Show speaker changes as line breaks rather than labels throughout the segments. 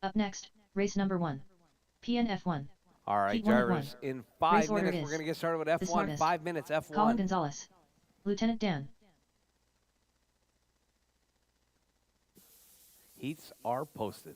Up next, race number 1. PNF1.
All right,
Heat 1 of 1.
drivers, in 5
Race order
minutes, we're
is
going to get started with
the
F1.
smartest.
5 minutes,
Colin
F1.
Gonzalez. Lieutenant Dan.
Heats are posted.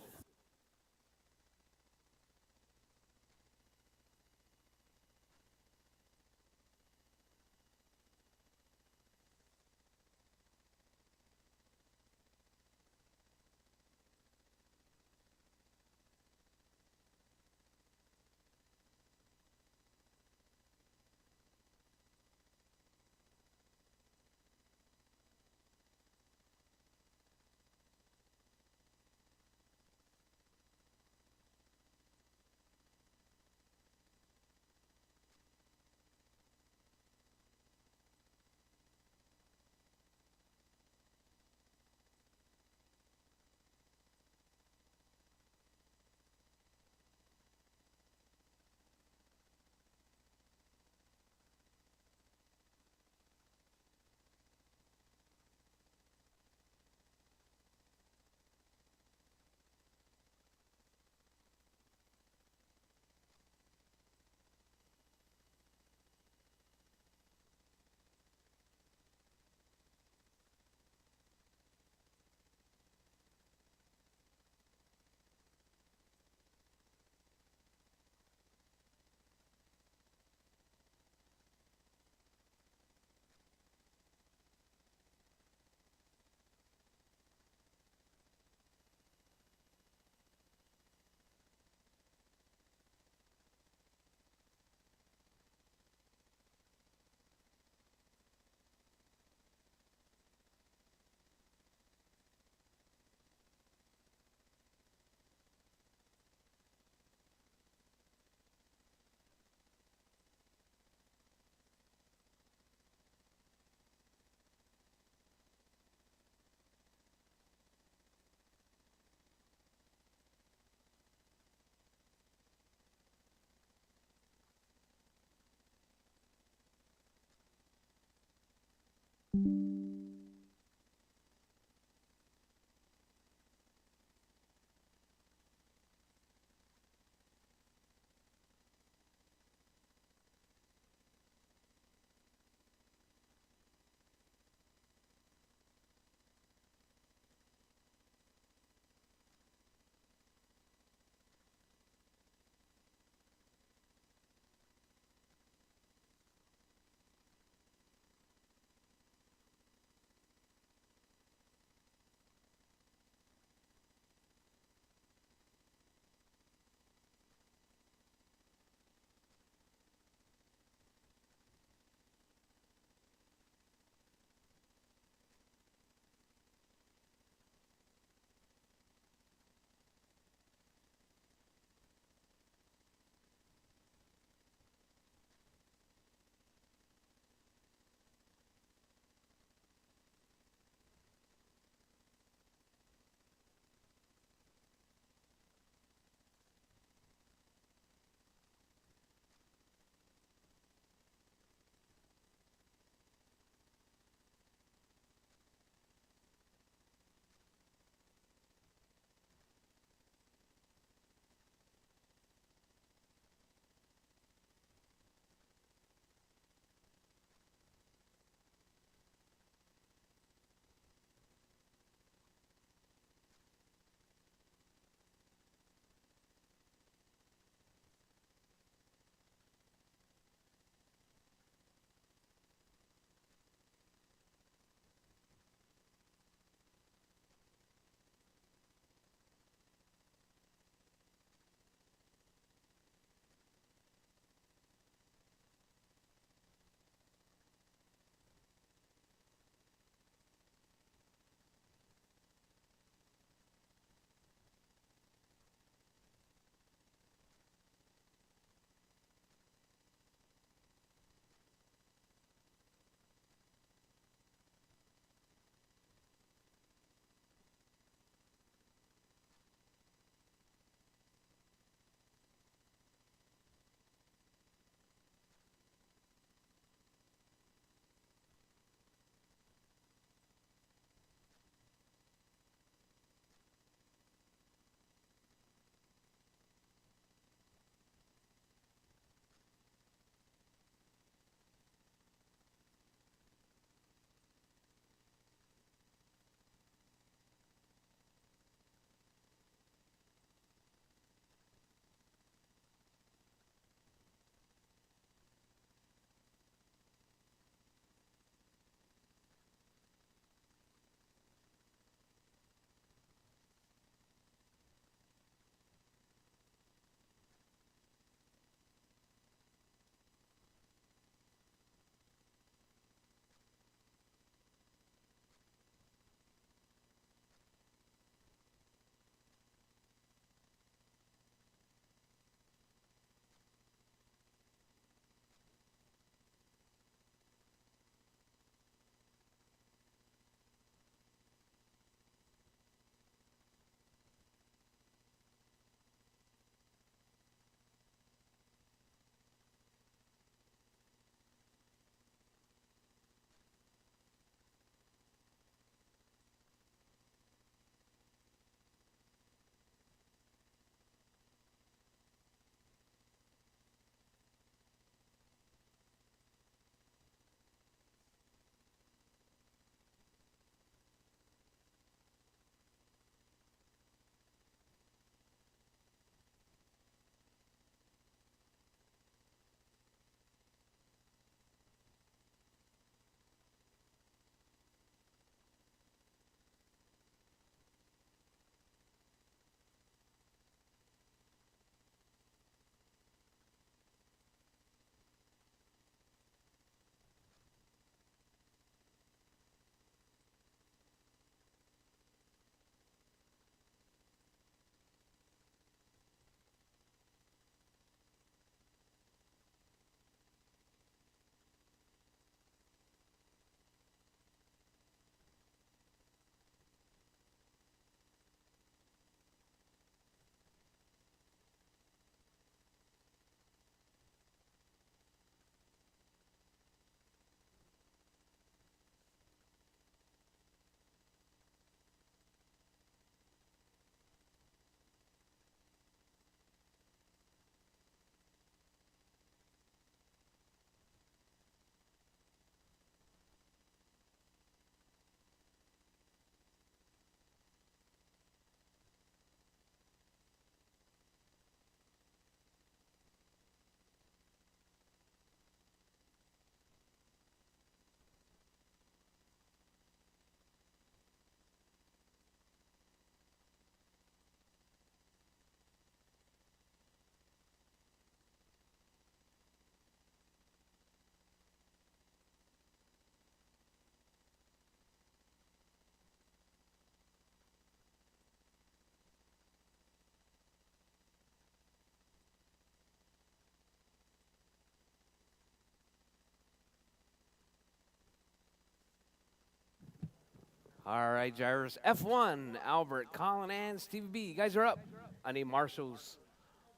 All right, drivers. F1, Albert, Colin, and Stevie B. You guys are up. I need marshals.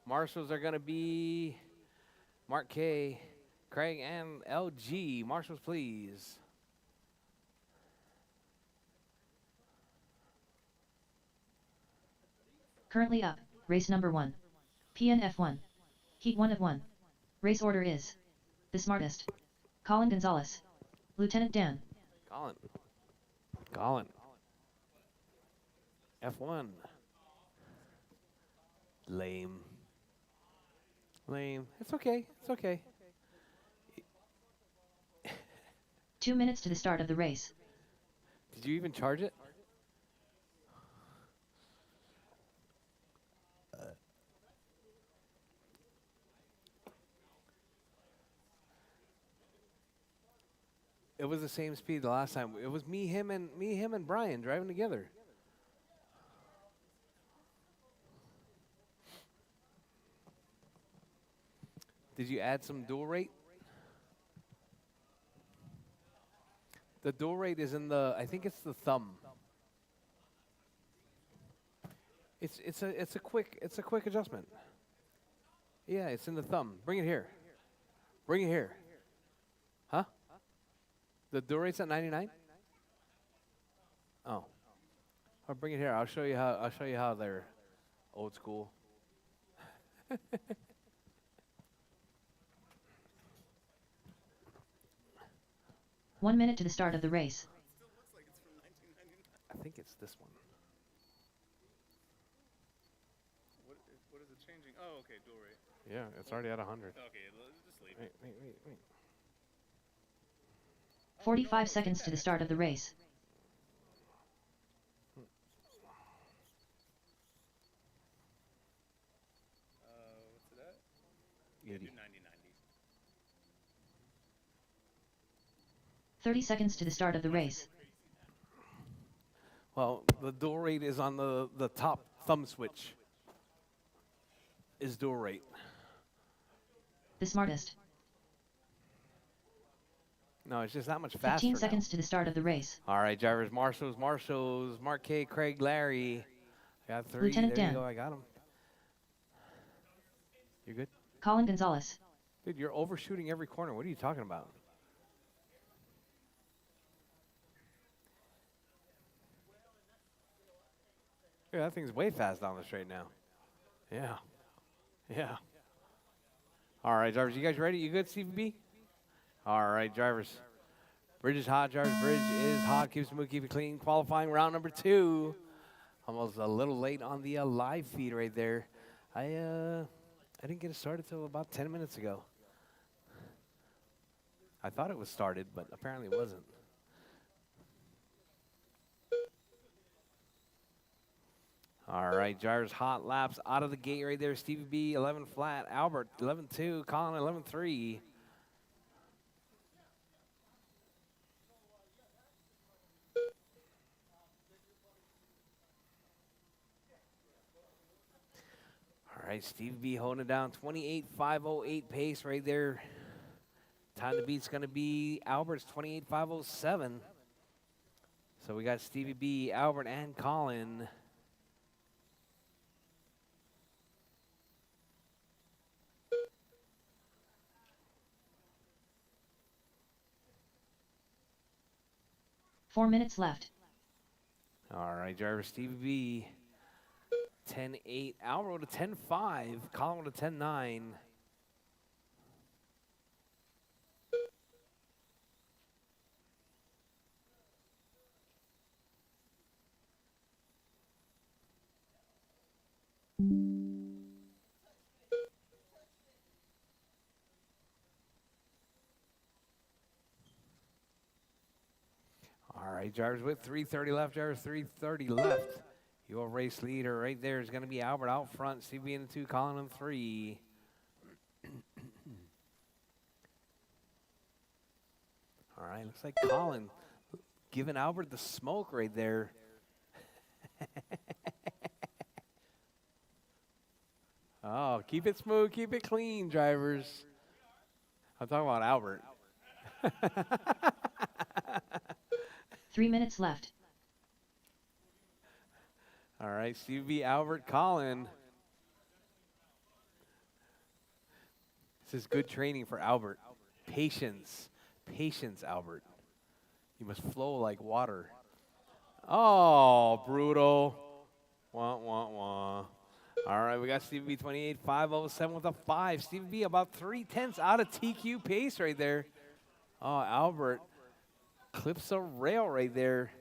Marshals are going to be Mark K, Craig, and LG. Marshals, please.
Currently up, race number 1. PNF1. Heat 1 of 1. Race order is the smartest. Colin Gonzalez. Lieutenant Dan.
Colin. Colin. F1. Lame. Lame. It's okay. It's okay.
2 minutes to the start of the race.
Did you even charge it? It was the same speed the last time. It was me, him, and Brian driving together. Did you add some dual rate? The dual rate is in the. I think it's the thumb. It's a quick adjustment. Yeah, it's in the thumb. Bring it here. Bring it here. Huh? The dual rate's at 99. Oh. I'll bring it here. I'll show you how they're old school.
1 minute to the start of the race.
Still looks like it's from 1999.
I think it's this one.
What is it changing? Oh, okay, dual rate.
Yeah, it's already at 100.
Okay, just leave it.
Wait.
45 seconds to the start of the race.
What's it at? Yeah,
80.
do 90-90.
30 seconds to the start of the race.
Well, the dual rate is on the top thumb switch. Is dual rate.
The smartest.
No, it's just that much faster
15
now.
seconds to the start of the race.
All right, drivers, marshals, Mark K, Craig, Larry. I got 3.
Lieutenant
there
Dan.
you go. I got him. You good?
Colin Gonzalez.
Dude, you're overshooting every corner. What are you talking about? Yeah, that thing's way fast down the straight now. Yeah. Yeah. All right, drivers, you guys ready? You good, CVB? All right, drivers. Bridge is hot, drivers. Bridge is hot. Keep it smooth, keep it clean. Qualifying round number 2. Almost a little late on the live feed right there. I didn't get it started till about 10 minutes ago. I thought it was started, but apparently it wasn't. All right, drivers, hot laps out of the gate right there. Stevie B, 11 flat. Albert, 11-2. Colin, 11-3. All right, Stevie B holding it down. 28.508 pace right there. Time to beat's going to be Albert's 28.507. So we got Stevie B, Albert, and Colin.
Four minutes left.
All right, driver Stevie B, 10.8. Albert with a 10.5. Colin with a 10.9. All right, drivers with 3:30 left. Drivers 3:30 left. Your race leader right there is going to be Albert out front. Stevie in 2, Colin in 3. All right, looks like Colin giving Albert the smoke right there. Oh, keep it smooth, keep it clean, drivers. I'm talking about Albert.
3 minutes left.
All right, Steve B. Albert Collin. This is good training for Albert. Patience. Patience, Albert. You must flow like water. Oh, brutal. Wah, wah, wah. All right, we got Steve B 28.507 with a 5. Steve B about 3/10 out of TQ pace right there. Oh, Albert clips a rail right there.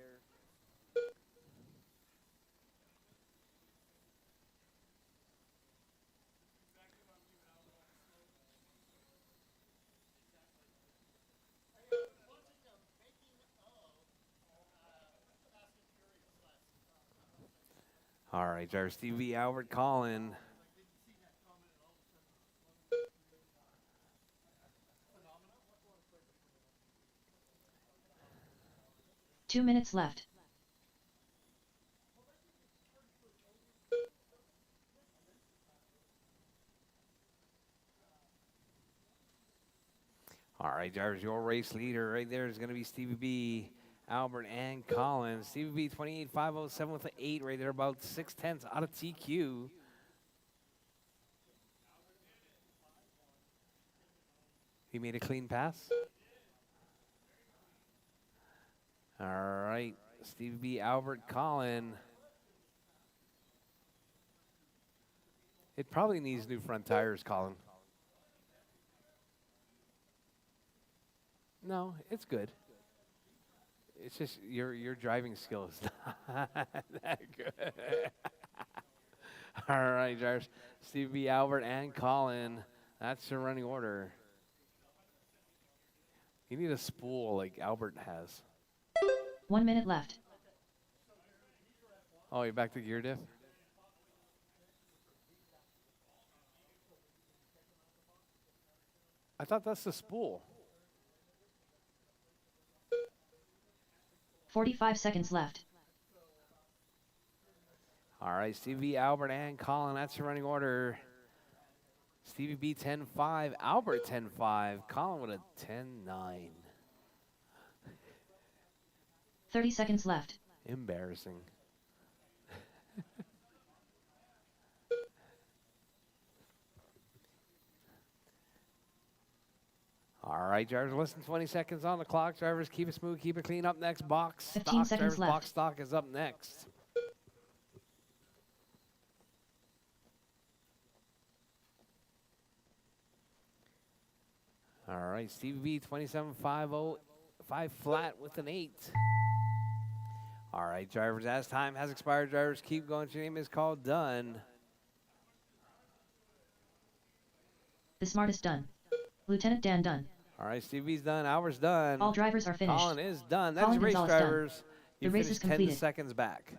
All right, driver Steve B. Albert Collin.
Two minutes left.
All right, drivers, your race leader right there is going to be Stevie B, Albert, and Collins. Stevie B 28.507 with an 8 right there, about 6/10 out of TQ. He made a clean pass. All right, Stevie B, Albert, Collin. It probably needs new front tires, Colin. No, it's good. It's just your driving skills not that good. All right, drivers. Steve B. Albert and Colin. That's the running order. You need a spool like Albert has.
1 minute left.
Oh, you're back to gear diff? I thought that's the spool.
45 seconds left.
All right, Stevie, Albert, and Colin. That's the running order. Stevie B 10.5, Albert 10.5, Colin with a 10.9.
30 seconds left.
Embarrassing. All right, drivers, less than 20 seconds on the clock. Drivers, keep it smooth, keep it clean. Up next, box
15
stock.
seconds
Drivers,
left.
box stock is up next. All right, Stevie B 27.50, 5 flat with an 8. All right, drivers, as time has expired, drivers, keep going. Your name is called done.
The smartest done. Lieutenant Dan done.
All right, Stevie's done. Albert's done.
All drivers are finished.
Colin is done. That's
Colin
race
Gonzalez done.
drivers.
The
You
race is
finished 10
completed.
seconds back.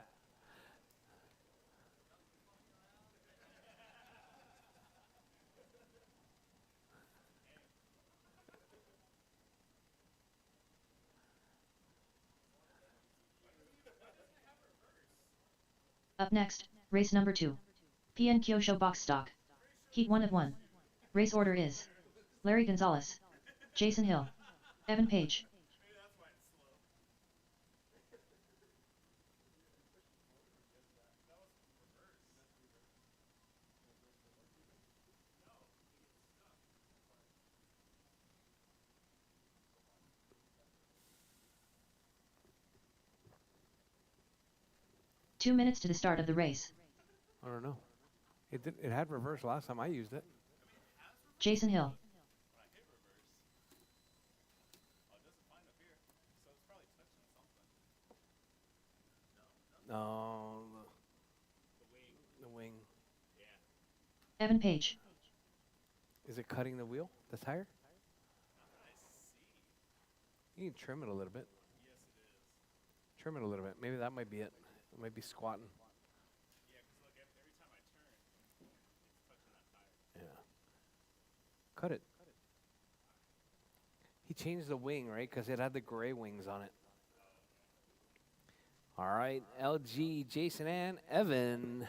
Up next, race number 2. PN Kyosho box stock. Heat 1 of 1. Race order is Larry Gonzalez, Jason Hill, Evan Page. Two minutes to the start of the race.
I don't know. It had reverse last time I used it.
Jason Hill.
No, the wing.
Evan Page.
Is it cutting the wheel, the tire? You can trim it a little bit. Trim it a little bit. Maybe that might be it. It might be squatting. Yeah. Cut it. He changed the wing, right? Because it had the gray wings on it. All right, LG, Jason, and Evan.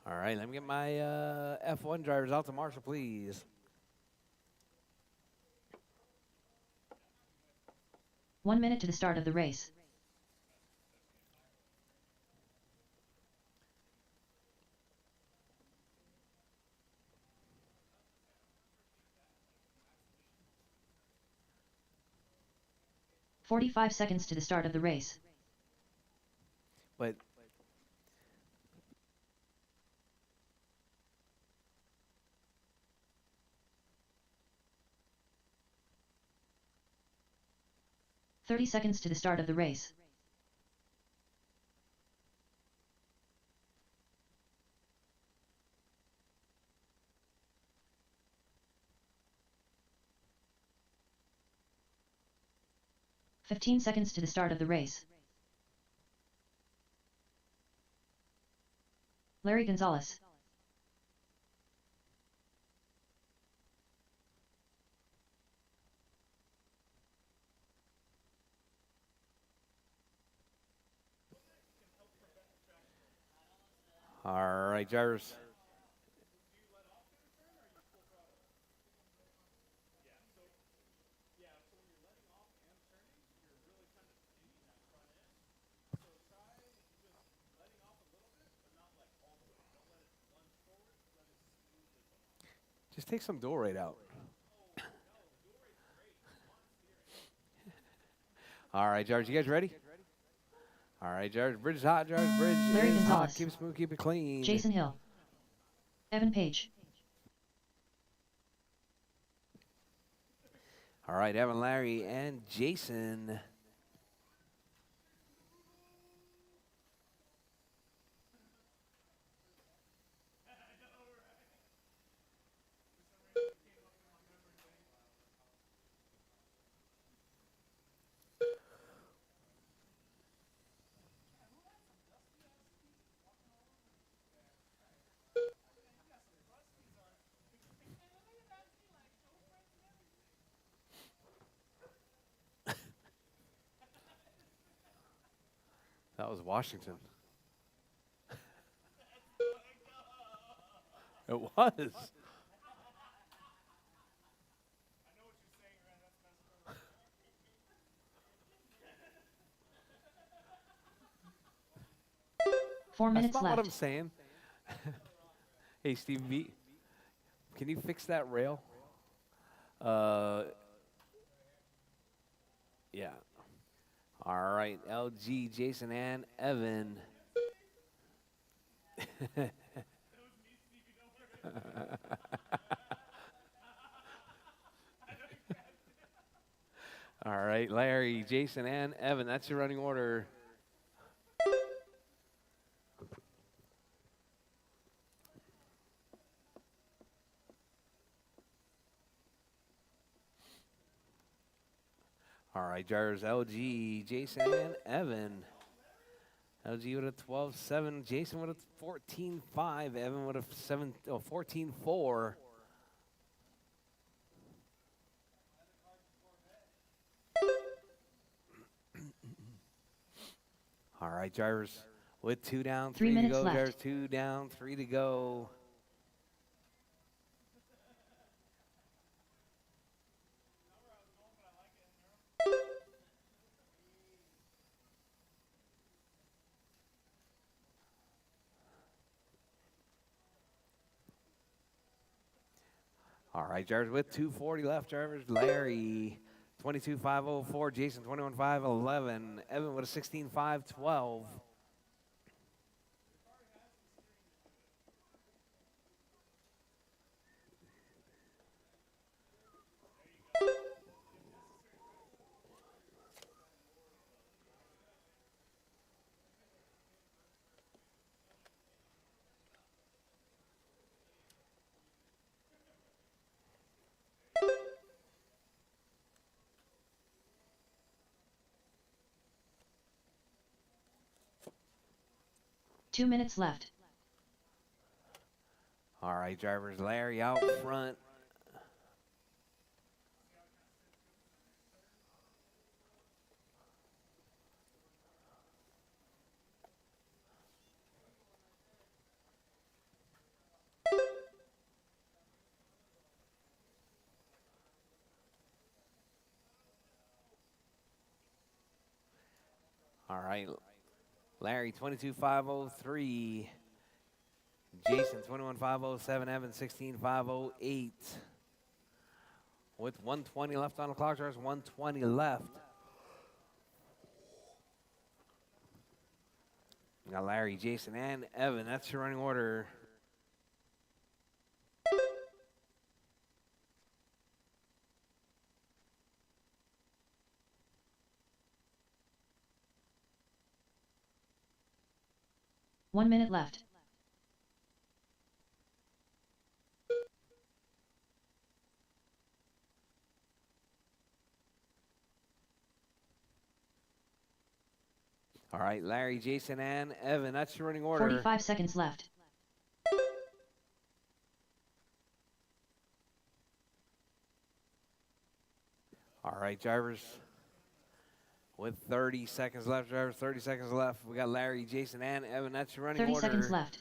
All right, let me get my F1 drivers out to Marshall, please.
1 minute to the start of the race. "45 seconds to the start of the race.
But
30 seconds to the start of the race. "15 seconds to the start of the race. Larry Gonzalez.
all right, drivers. Just take some door right out. All right, drivers, you guys ready? All right, drivers, bridge is hot, drivers, bridge
Larry
is hot.
Gonzalez.
Keep it smooth, keep it clean.
Jason Hill. Evan Page.
All right, Evan, Larry, and Jason. That was Washington. It was.
4
That's
minutes
not what I'm
left.
saying. Hey, Steve B, can you fix that rail? Yeah. All right, LG, Jason, and Evan. All right, Larry, Jason, and Evan. That's your running order. All right, drivers, LG, Jason, and Evan. LG with a 12.7, Jason with a 14.5, Evan with a 14.4. All right, drivers, with 2 down,
3
3 to
minutes
go.
left.
Drivers, 2 down, 3 to go. All right, drivers, with 2:40 left. Drivers, Larry, 22.504, Jason, 21.511, Evan with a 16.512.
Two minutes left.
All right, drivers, Larry out front. All right. Larry, 22,503. Jason, 21,507. Evan, 16,508. With 120 left on the clock, there's 120 left. We got Larry, Jason, and Evan. That's your running order.
One minute left.
All right, Larry, Jason, and Evan. That's your running order.
45 seconds left.
All right, drivers. With 30 seconds left, drivers, 30 seconds left. We got Larry, Jason, and Evan. That's your running
30
order.
seconds left.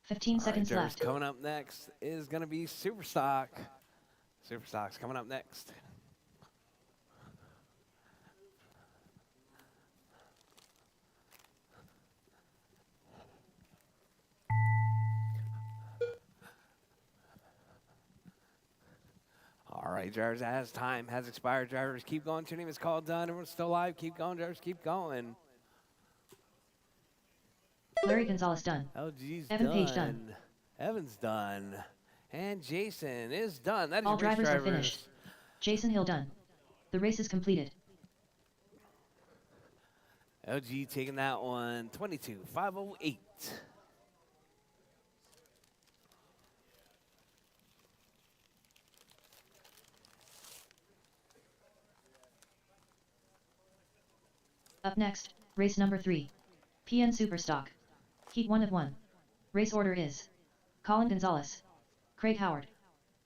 Fifteen seconds
drivers,
left.
coming up next is going to be Superstock. Superstock's coming up next. All right, drivers, as time has expired, drivers, keep going. Your name is called done. Everyone's still alive. Keep going, drivers, keep going.
Larry Gonzalez done.
LG's
Evan
done.
Page done.
Evan's done. And Jason is done. That is
All
your race
drivers are finished. Jason Hill done. The race is completed.
LG taking that one, 22,508.
Up next, race number 3. PN Superstock. Heat 1 of 1. Race order is Colin Gonzalez, Craig Howard,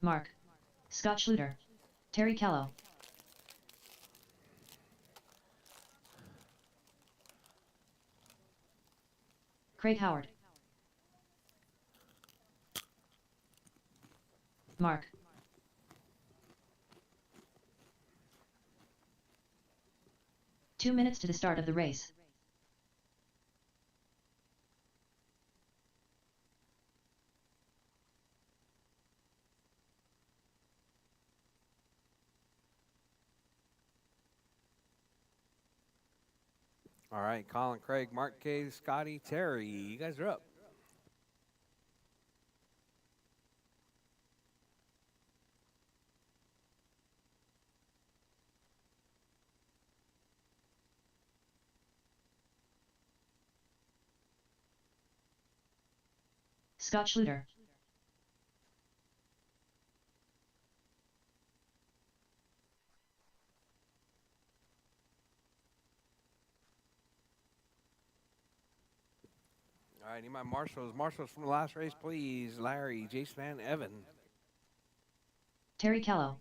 Mark, Scott Schluter, Terry Callow. Craig Howard. Mark. Two minutes to the start of the race.
All right, Colin, Craig, Mark K, Scotty, Terry, you guys are up.
Scott Schluter.
All right, need my marshals. Marshals from the last race, please. Larry, Jason, and Evan.
Terry Callow.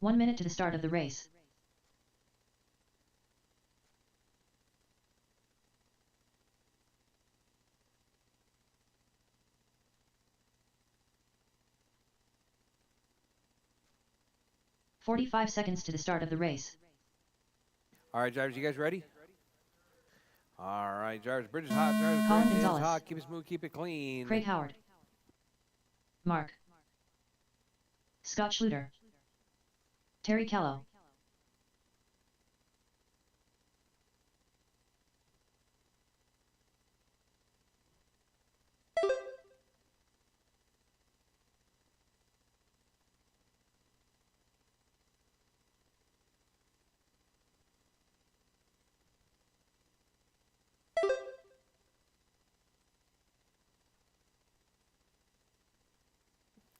1 minute to the start of the race. "45 seconds to the start of the race.
All right, drivers, you guys ready? All right, drivers, bridge is hot. Drivers,
Colin
bridge is
Gonzalez.
hot. Keep it smooth, keep it clean.
Craig Howard. Mark. Scott Schluter. Terry Callow.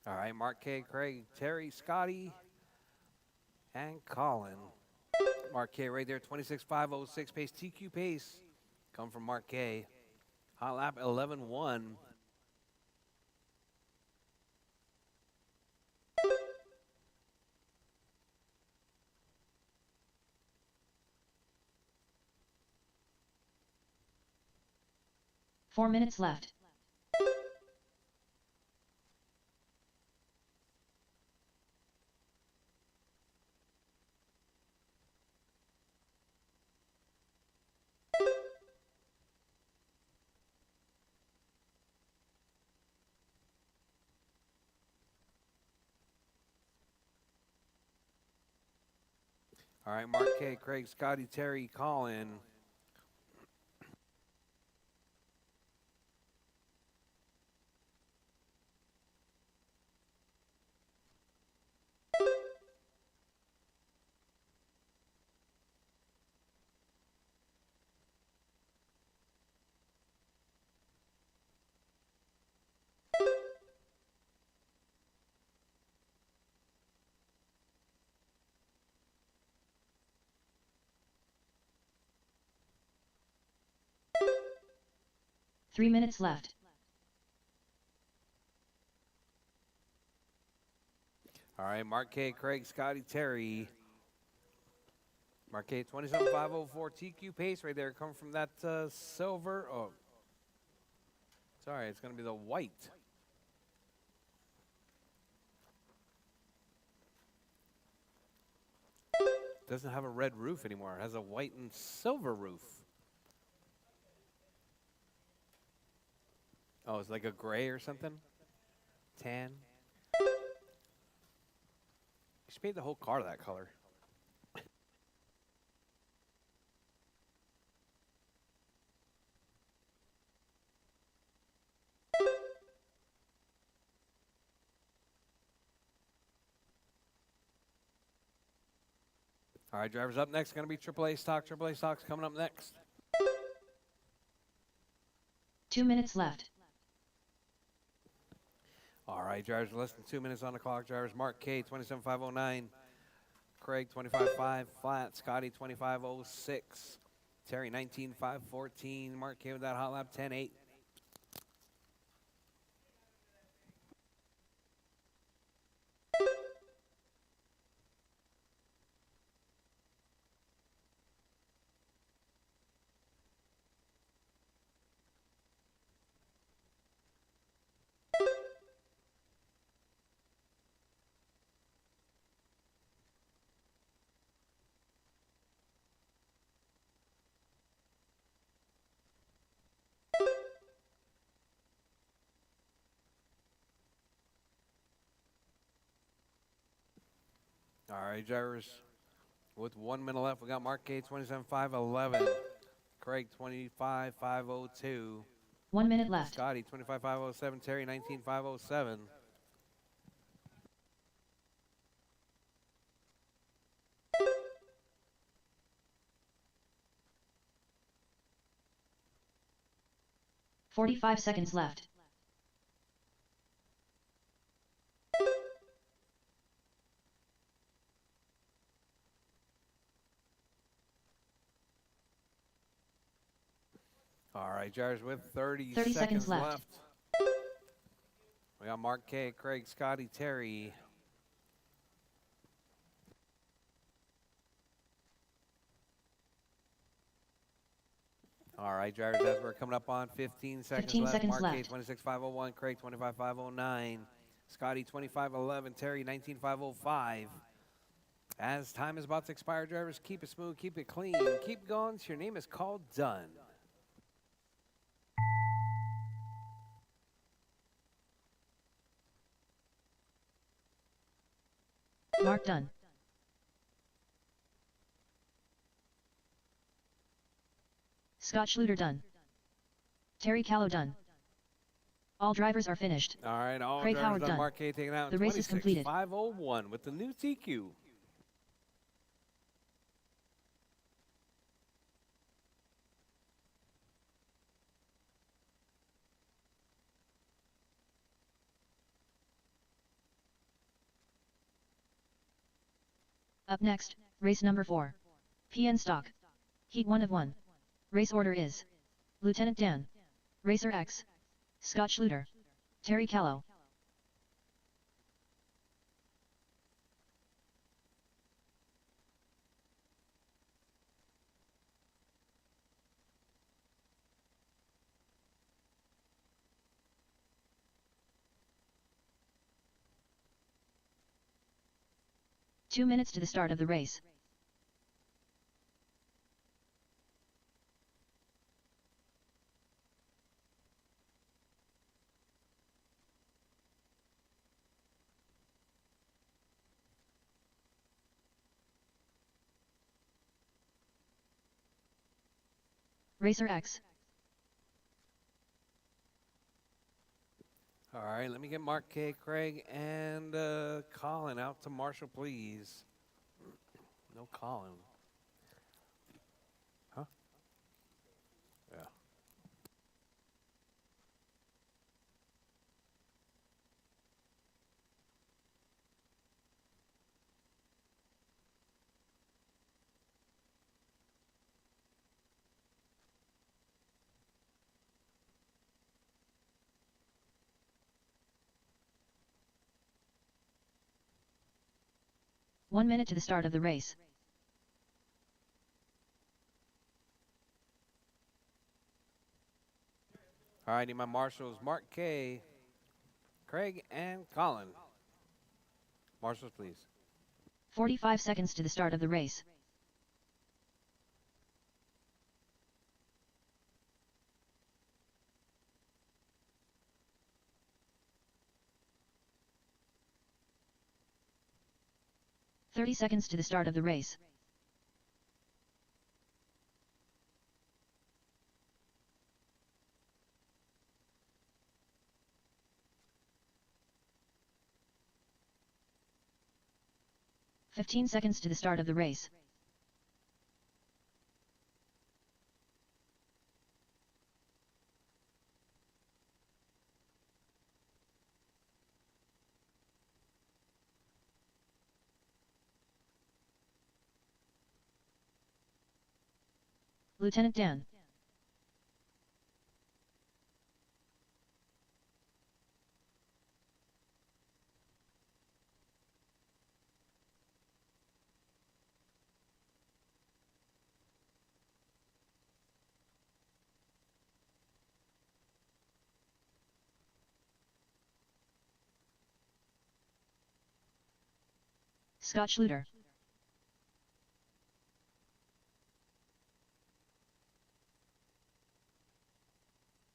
All right, Mark K, Craig, Terry, Scotty, and Colin. Mark K right there, 26,506 pace, TQ pace. Come from Mark K. Hot lap 11.1.
4 minutes left.
All right, Mark K, Craig, Scotty, Terry, Colin.
Three minutes left.
All right, Mark K, Craig, Scotty, Terry. Mark K, 27504 TQ pace right there. Coming from that silver. Oh, sorry, it's going to be the white. Doesn't have a red roof anymore. It has a white and silver roof. Oh, it's like a gray or something? Tan? You should paint the whole car that color. All right, drivers up next. Going to be AAA stock. AAA stock's coming up next.
2 minutes left.
All right, drivers, less than 2 minutes on the clock. Drivers, Mark K, 27509. Craig, 25.5 flat. Scotty, 25.06. Terry, 19.514. Mark K with that hot lap, 10.8. All right, drivers, with 1 minute left, we got Mark K, 27.511. Craig, 25.502.
1 minute left.
Scotty, 25.507. Terry, 19.507.
$45 seconds left.
All right, drivers, with 30
seconds left.
We got Mark K, Craig, Scotty, Terry. All right, drivers, as we're coming up on 15 seconds
15
left.
seconds
Mark K,
left.
26.501. Craig, 25.509. Scotty, 25.11. Terry, 19.505. As time is about to expire, drivers, keep it smooth, keep it clean, keep going till your name is called done.
Mark done. Scott Schluter done. Terry Callow done. All drivers are finished.
All right, all
Craig
drivers
Howard
done.
done.
Mark K taking out
The race is completed.
26.501 with the new TQ.
Up next, race number 4. PN Stock. Heat 1 of 1. Race order is Lieutenant Dan, Racer X, Scott Schluter, Terry Callow. 2 minutes to the start of the race. Rchq.
All right, let me get Mark K, Craig, and Colin out to Marshall, please. No Colin. Huh? Yeah.
One minute to the start of the race.
All righty, my marshals, Mark K, Craig, and Colin. Marshals, please.
45 seconds to the start of the race. "30 seconds to the start of the race. "15 seconds to the start of the race. Lieutenant Dan. Scott Schluter.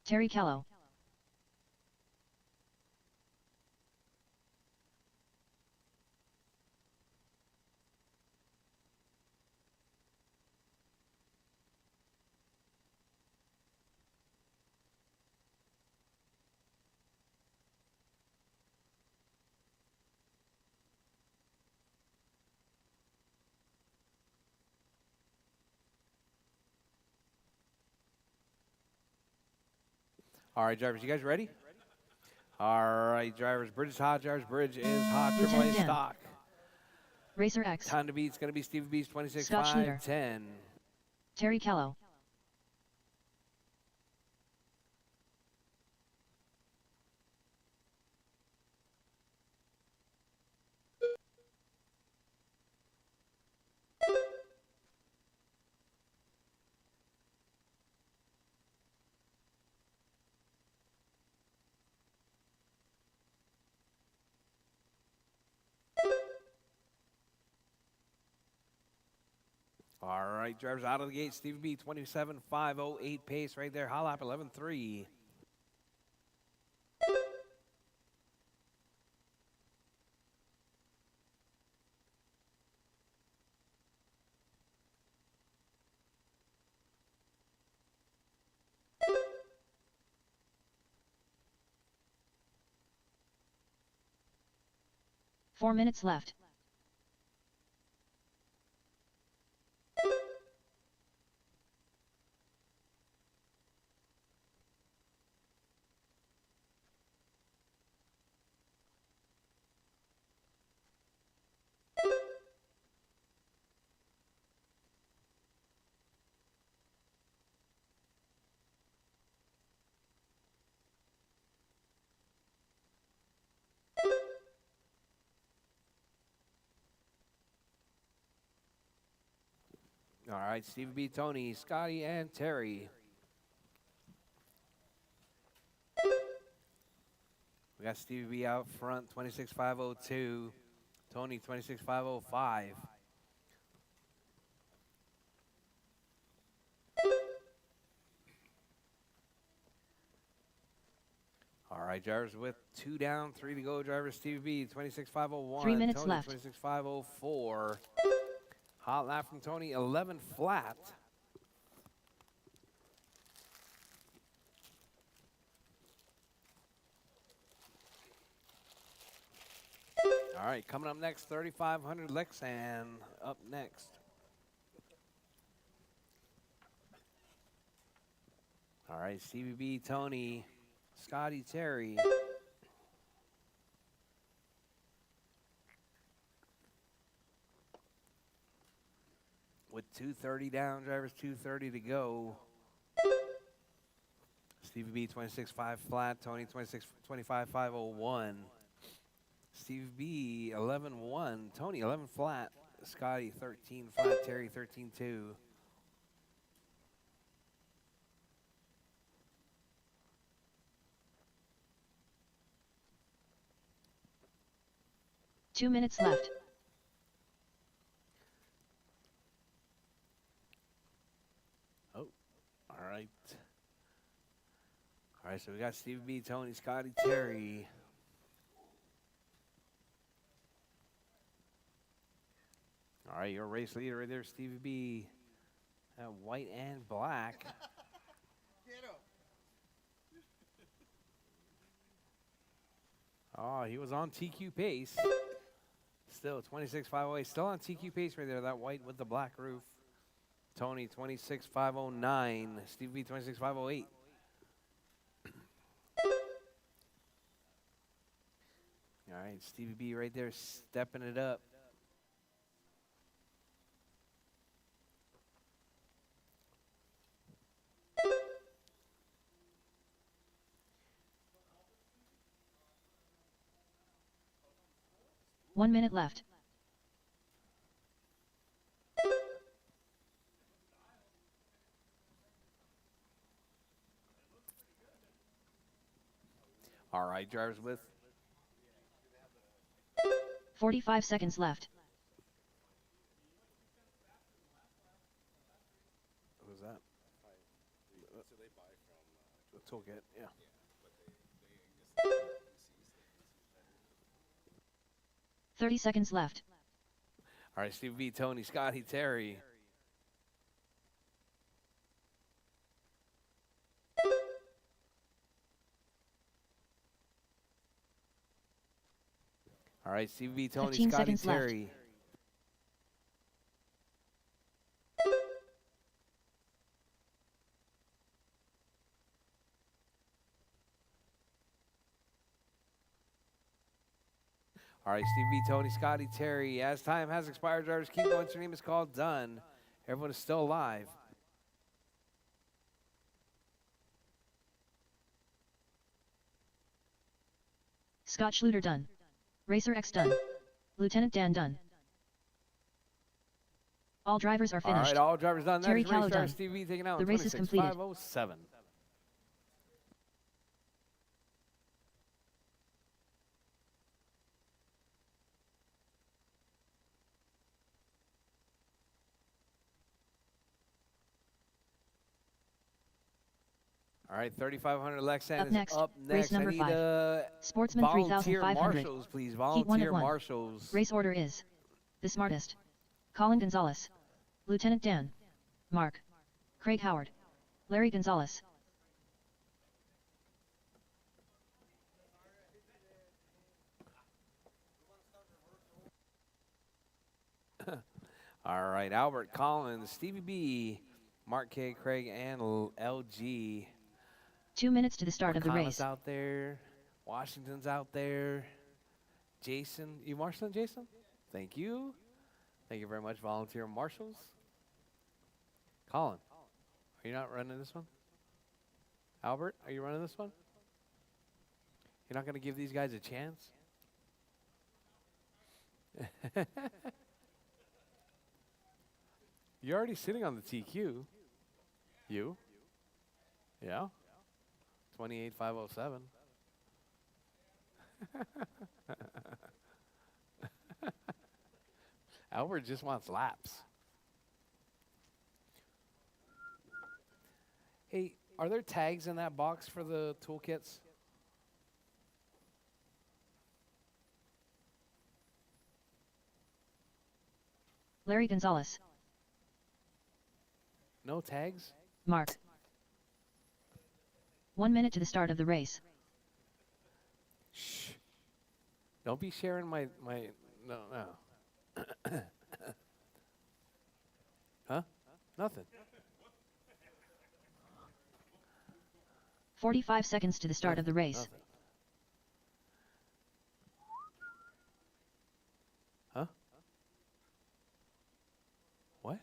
Terry Callow.
All right, drivers, you guys ready? All right, drivers, bridge is hot, drivers, bridge is hot,
Lieutenant
AAA
Dan.
stock.
Rchq.
Time to beat, it's going to be Stevie B's
Scott Schluter.
26.510.
Terry Callow.
All right, drivers out of the gate, Stevie B, 27.508 pace right there. Hollop, 11.3.
"4 minutes left.
All right, Stevie B, Tony, Scotty, and Terry. We got Stevie B out front, 26.502. Tony 26,505. All right, drivers with 2 down, 3 to go. Driver Stevie B, 26,501.
3 minutes
Tony,
left.
26,504. Hot lap from Tony, 11 flat. All right, coming up next, 3,500 Lexan up next. All right, Stevie B, Tony, Scotty, Terry. With 2:30 down, drivers 2:30 to go. Stevie B, 26.5 flat. Tony, 25,501. Stevie B, 11.1. Tony, 11 flat. Scotty, 13 flat. Terry, 13.2.
Two minutes left.
Oh, all right. All right, so we got Stevie B, Tony, Scotty, Terry. All right, your race leader right there, Stevie B. White and black. Oh, he was on TQ pace. Still 26,508. Still on TQ pace right there. That white with the black roof. Tony 26,509. Stevie B 26,508. All right, Stevie B right there stepping it up.
One minute left.
All right, drivers with
45 seconds left.
Who's that?
So they buy from.
The toolkit, yeah.
30 seconds left.
All right, Stevie B, Tony, Scotty, Terry. All right, Stevie B, Tony,
15
Scotty,
seconds left.
Terry. All right, Stevie B, Tony, Scotty, Terry. As time has expired, drivers keep going. Your name is called. Done. Everyone is still alive.
Scott Schluter done. Racer X done. Lieutenant Dan done. All drivers are
All
finished.
right, all drivers done.
Terry
That is race
Callow
driver
done.
Stevie B taking out
The race is completed.
26,507. All right, 3,500 Lexan
Up
is
next,
up
race
next.
number
I need
5. Sportsman
volunteer
3,500.
marshals, please.
Heat 1 at
Volunteer
1.
marshals.
Race order is the smartest. Colin Gonzalez. Lieutenant Dan. Mark. Craig Howard. Larry Gonzalez.
All right, Albert Collins, Stevie B, Mark K, Craig, and LG.
2 minutes to the start of the
McConnell's
race.
out there. Washington's out there. Jason, you marshaling, Jason? Thank you. Thank you very much, volunteer marshals. Colin, are you not running this one? Albert, are you running this one? You're not going to give these guys a chance? You're already sitting on the TQ. You? Yeah? 28,507. Albert just wants laps. Hey, are there tags in that box for the toolkits?
Larry Gonzalez.
No tags?
Mark. 1 minute to the start of the race.
Shh. Don't be sharing my no. Huh? Nothing.
45 seconds to the start of the race.
Nothing. Huh? What?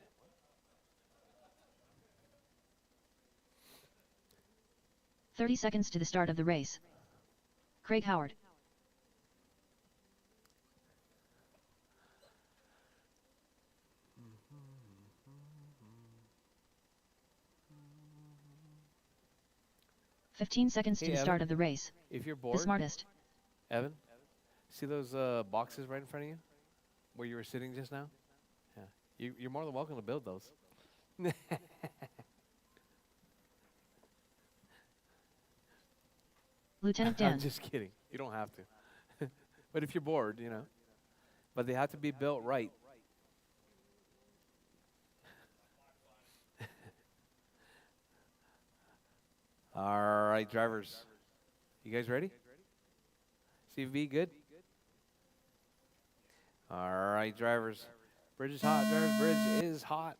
"30 seconds to the start of the race. Craig Howard. "15 seconds to
Hey,
the
Evan,
start of the race.
if you're
The
bored,
smartest.
Evan, see those boxes right in front of you where you were sitting just now? Yeah. You're more than welcome to build those.
Lieutenant
I'm
Dan.
just kidding. You don't have to. But if you're bored, you know. But they have to be built right. All right, drivers. You guys ready? CV, good? All right, drivers. Bridge is hot, drivers. Bridge is hot.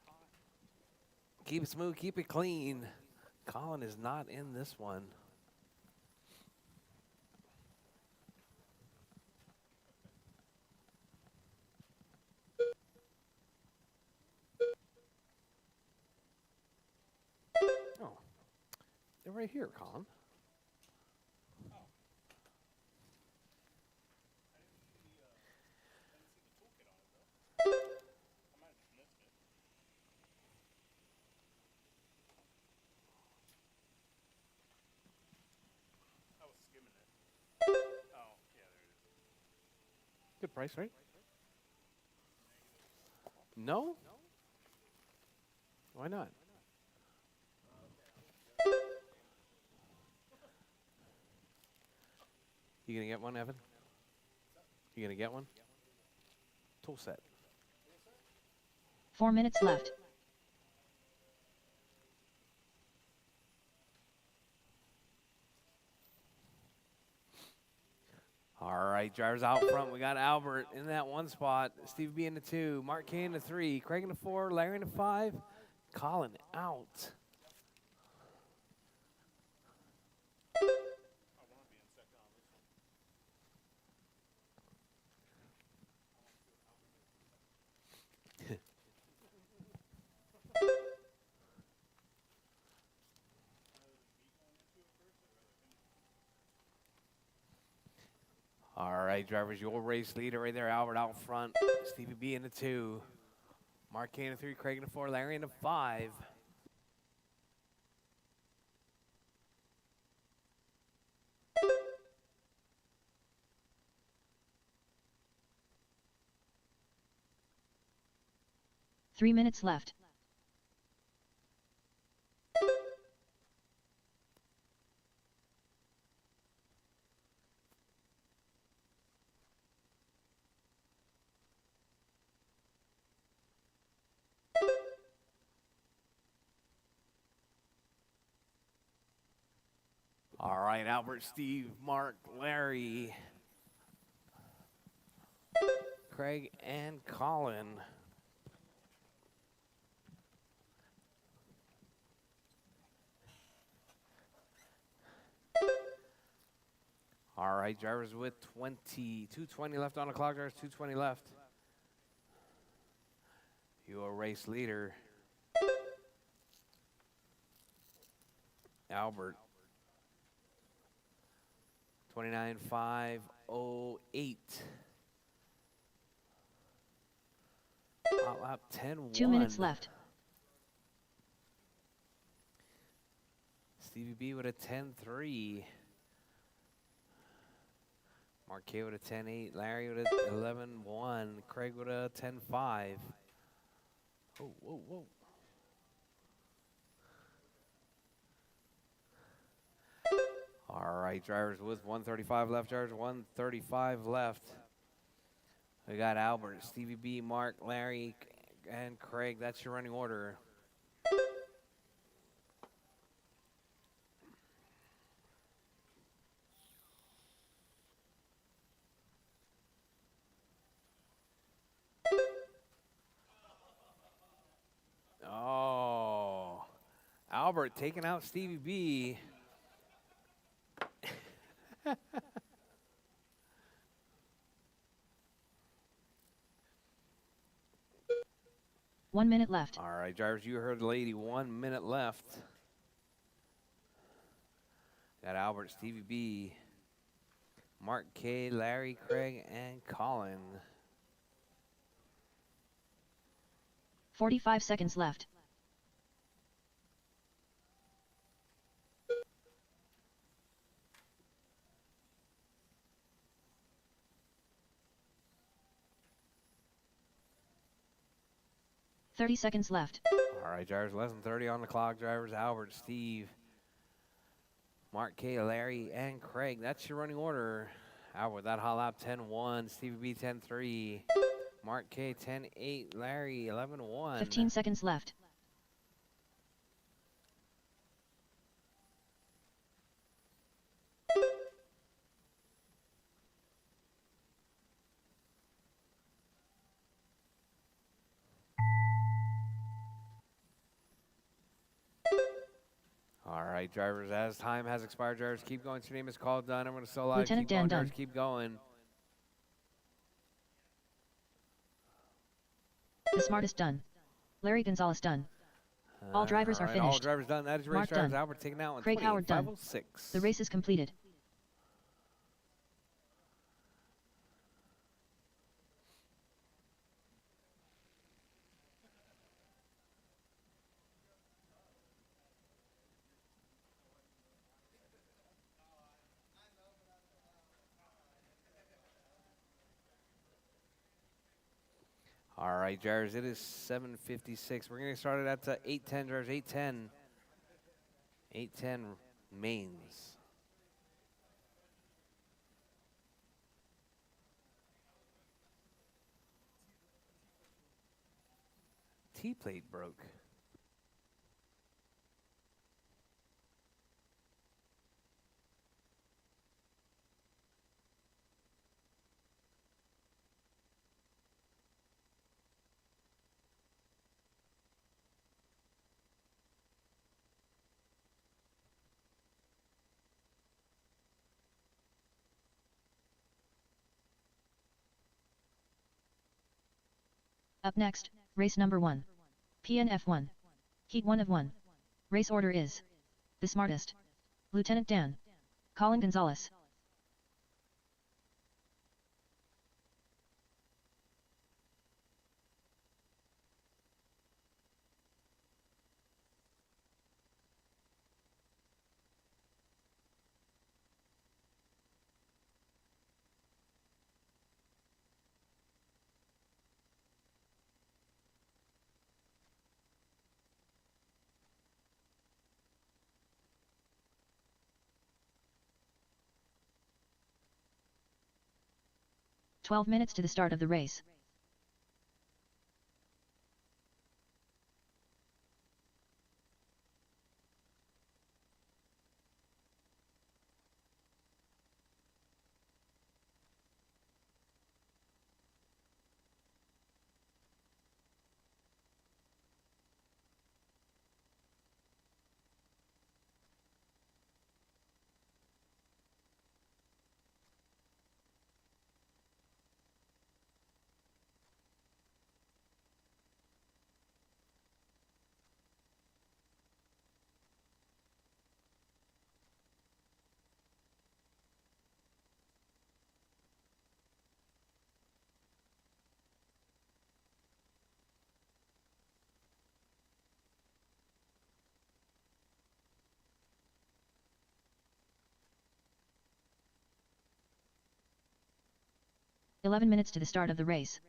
Keep it smooth, keep it clean. Colin is not in this one. Oh, they're right here, Colin.
I was skimming it. Oh, yeah, there it is.
Good price, right? No? Why not? You gonna get one, Evan? You gonna get one? Tool set.
4 minutes left.
All right, drivers out front. We got Albert in that one spot. Steve B in the 2. Mark K in the 3. Craig in the 4. Larry in the 5. Colin out. All right, drivers, your race leader right there, Albert out front. Stevie B in the 2. Mark K in the 3. Craig in the 4. Larry in the 5.
Three minutes left.
All right, Albert, Steve, Mark, Larry, Craig, and Colin. All right, drivers with 2:20 left on the clock, drivers, 2:20 left. Your race leader, Albert, 29.508. Hot lap 10-1.
2 minutes left.
Stevie B with a 10-3. K with a 10-8. Larry with a 11-1. Craig with a 10-5. Oh, whoa, whoa. All right, drivers with 135 left. Drivers 135 left. We got Albert, Stevie B, Mark, Larry, and Craig. That's your running order. Oh, Albert taking out Stevie B.
One minute left.
All right, drivers, you heard the lady. 1 minute left. Got Albert, Stevie B, Mark K, Larry, Craig, and Colin.
45 seconds left. $30 seconds left.
All right, drivers, less than 30 on the clock. Drivers, Albert, Steve, Mark K, Larry, and Craig. That's your running order. Albert, that hot lap 10-1. Stevie B 10-3. Mark K 10-8. Larry 11-1.
15 seconds left.
All right, drivers, as time has expired, drivers, keep going. Your name is called, done. I'm going to still live.
Lieutenant
Keep going,
Dan
drivers,
done.
keep going.
The smartest done. Larry Gonzalez done. All drivers are
All
finished.
drivers done. That is race
Mark
drivers.
done.
Albert taken out in
Craig Howard done.
28.506.
The race is completed.
All right, drivers, it is 7:56. We're going to start it at 8:10, drivers. 8:10. 8:10 mains. T-plate broke.
Up next, race number 1. PNF1. Heat 1 of 1. Race order is the smartest. Lieutenant Dan. Colin Gonzalez. "12 minutes to the start of the race. 11 minutes to the start of the race.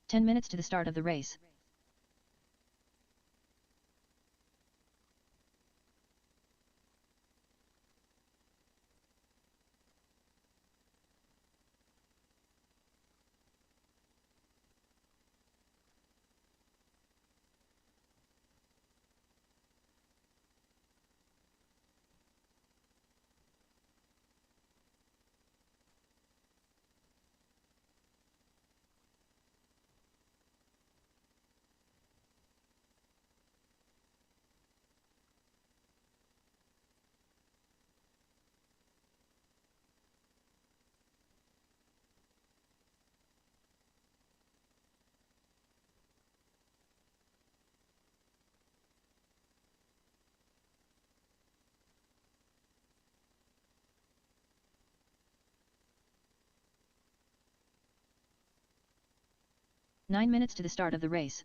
Ten minutes to the start of the race. Nine minutes to the start of the race.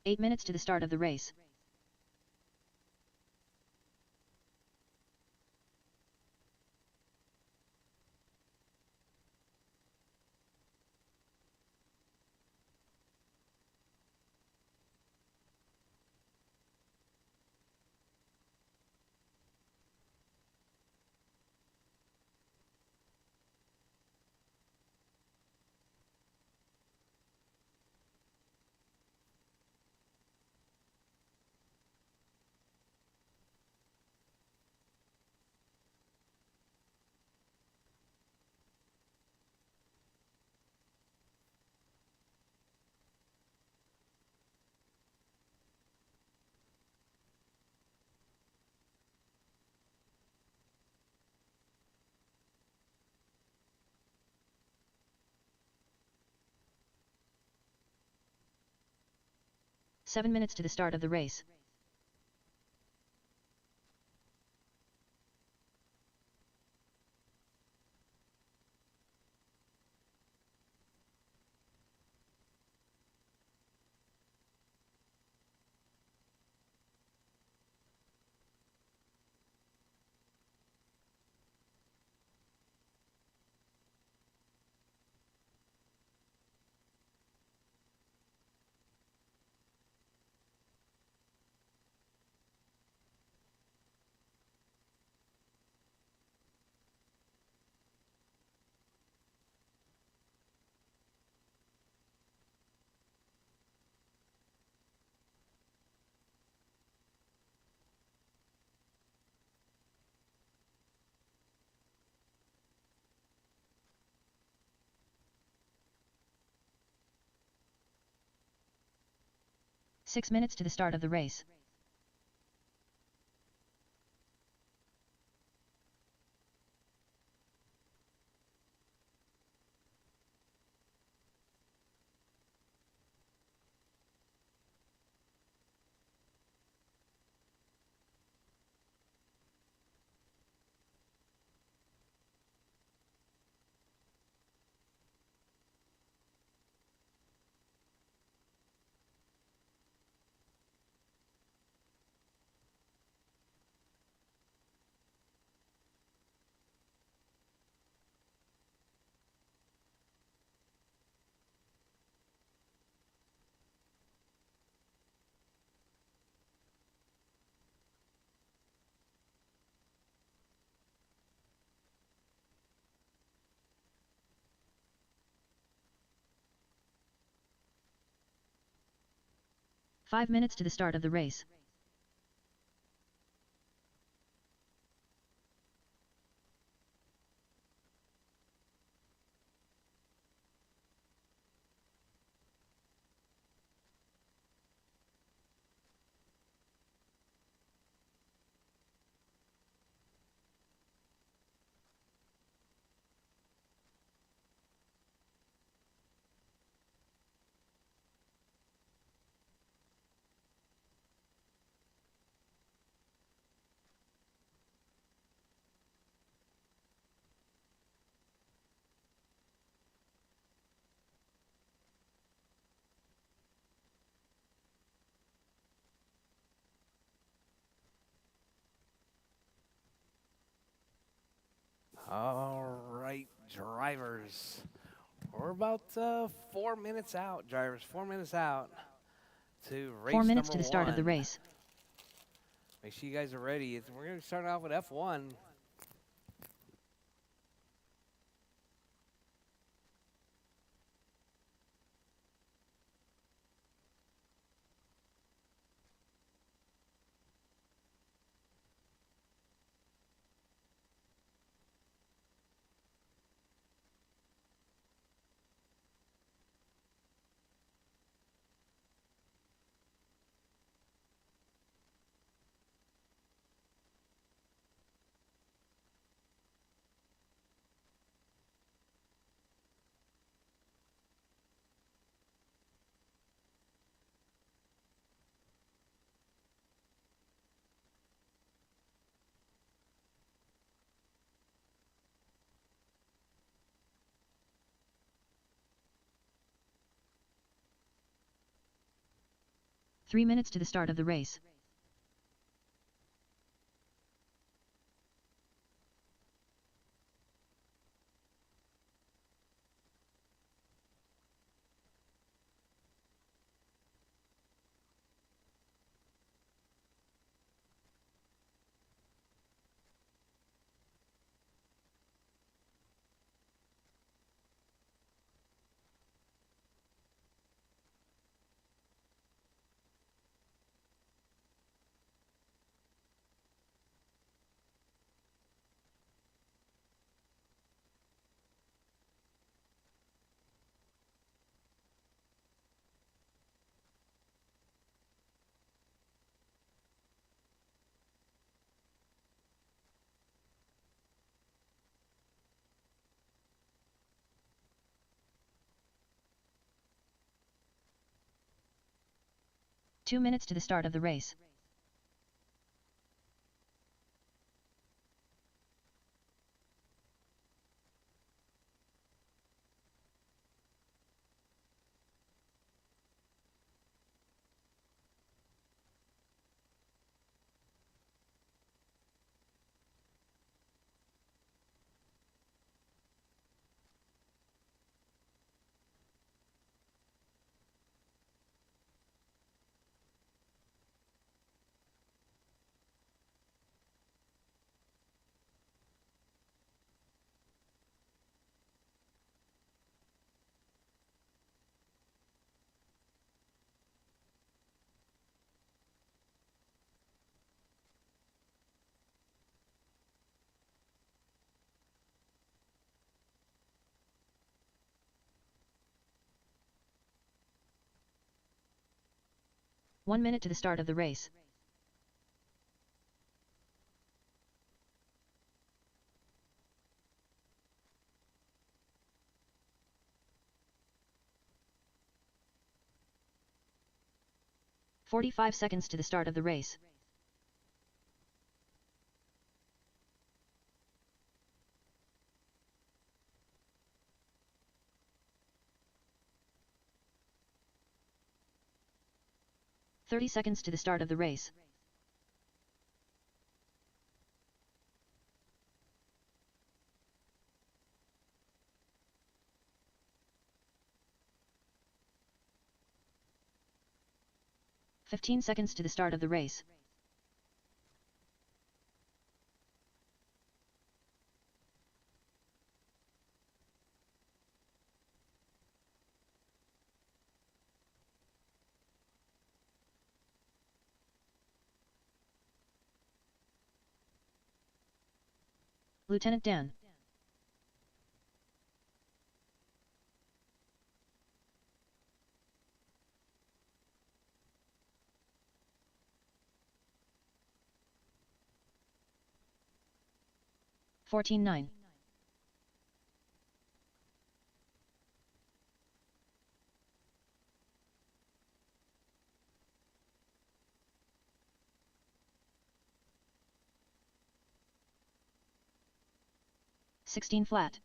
Eight minutes to the start of the race. Seven minutes to the start of the race. 6 minutes to the start of the race. Five minutes to the start of the race.
All right, drivers. We're about 4 minutes out, drivers. 4 minutes out to race
4 minutes
number
to the start of the
1.
race.
Make sure you guys are ready. We're going to start off with F1.
Three minutes to the start of the race. Two minutes to the start of the race. 1 minute to the start of the race. "45 seconds to the start of the race. "30 seconds to the start of the race. "15 seconds to the start of the race. Lieutenant Dan. "14-9. "16 flat.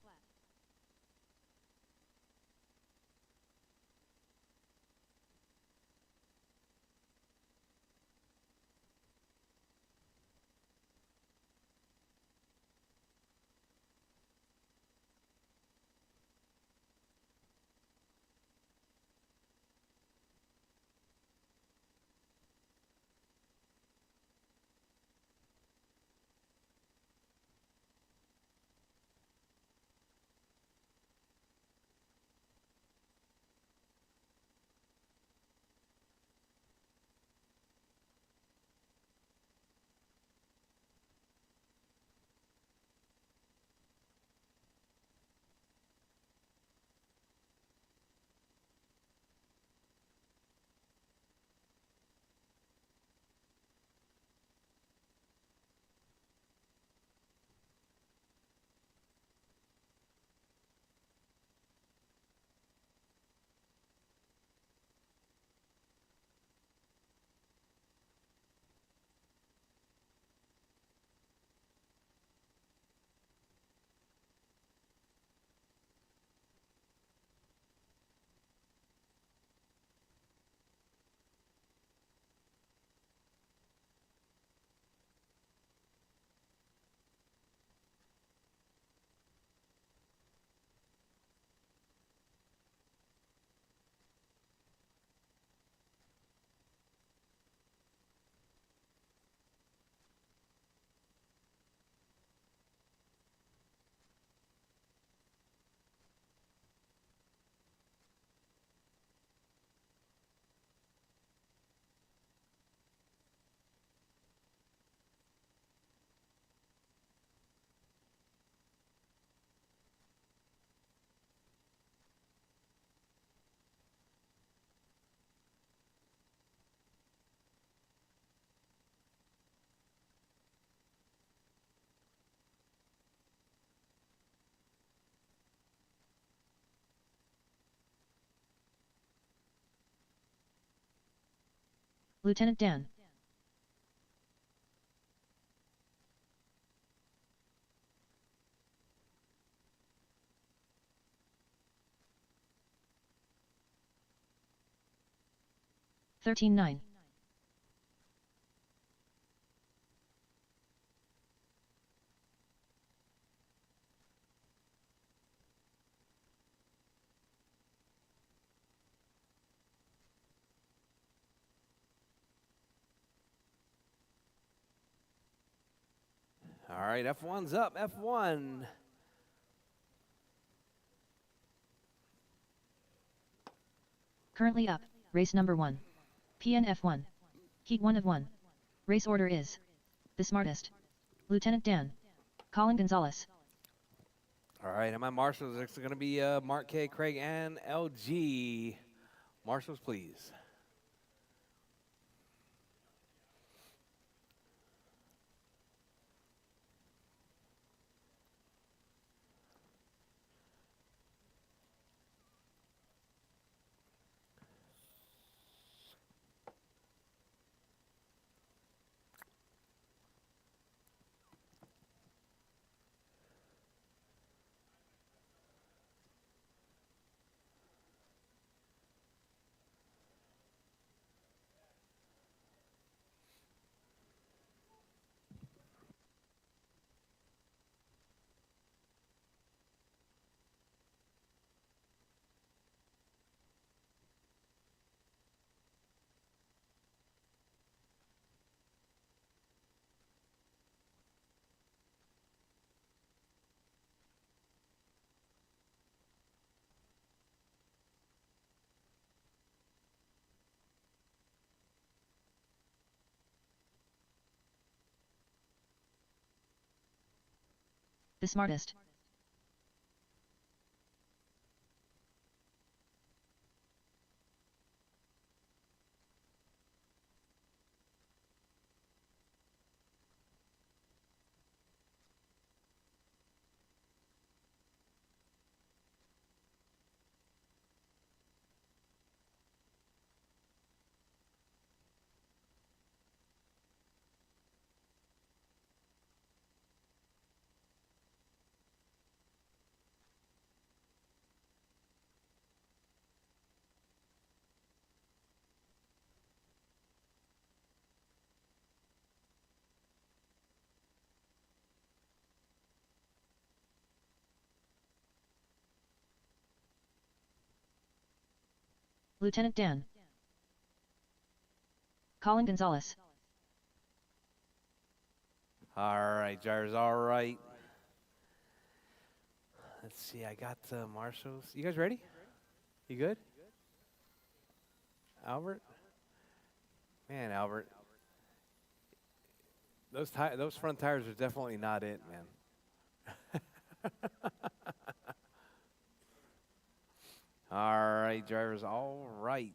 Lieutenant Dan. "13-9.
All right, F1's up. F1.
Currently up, race number 1. PNF1. Heat 1 of 1. Race order is the smartest. Lieutenant Dan. Colin Gonzalez.
All right, and my marshals are going to be Rchq, Craig, and LG. Marshals, please.
The smartest. Lieutenant Dan. Colin Gonzalez.
All right, drivers, all right. Let's see, I got Marshall's. You guys ready? You good? Albert? Man, Albert. Those front tires are definitely not it, man. All right, drivers, all right.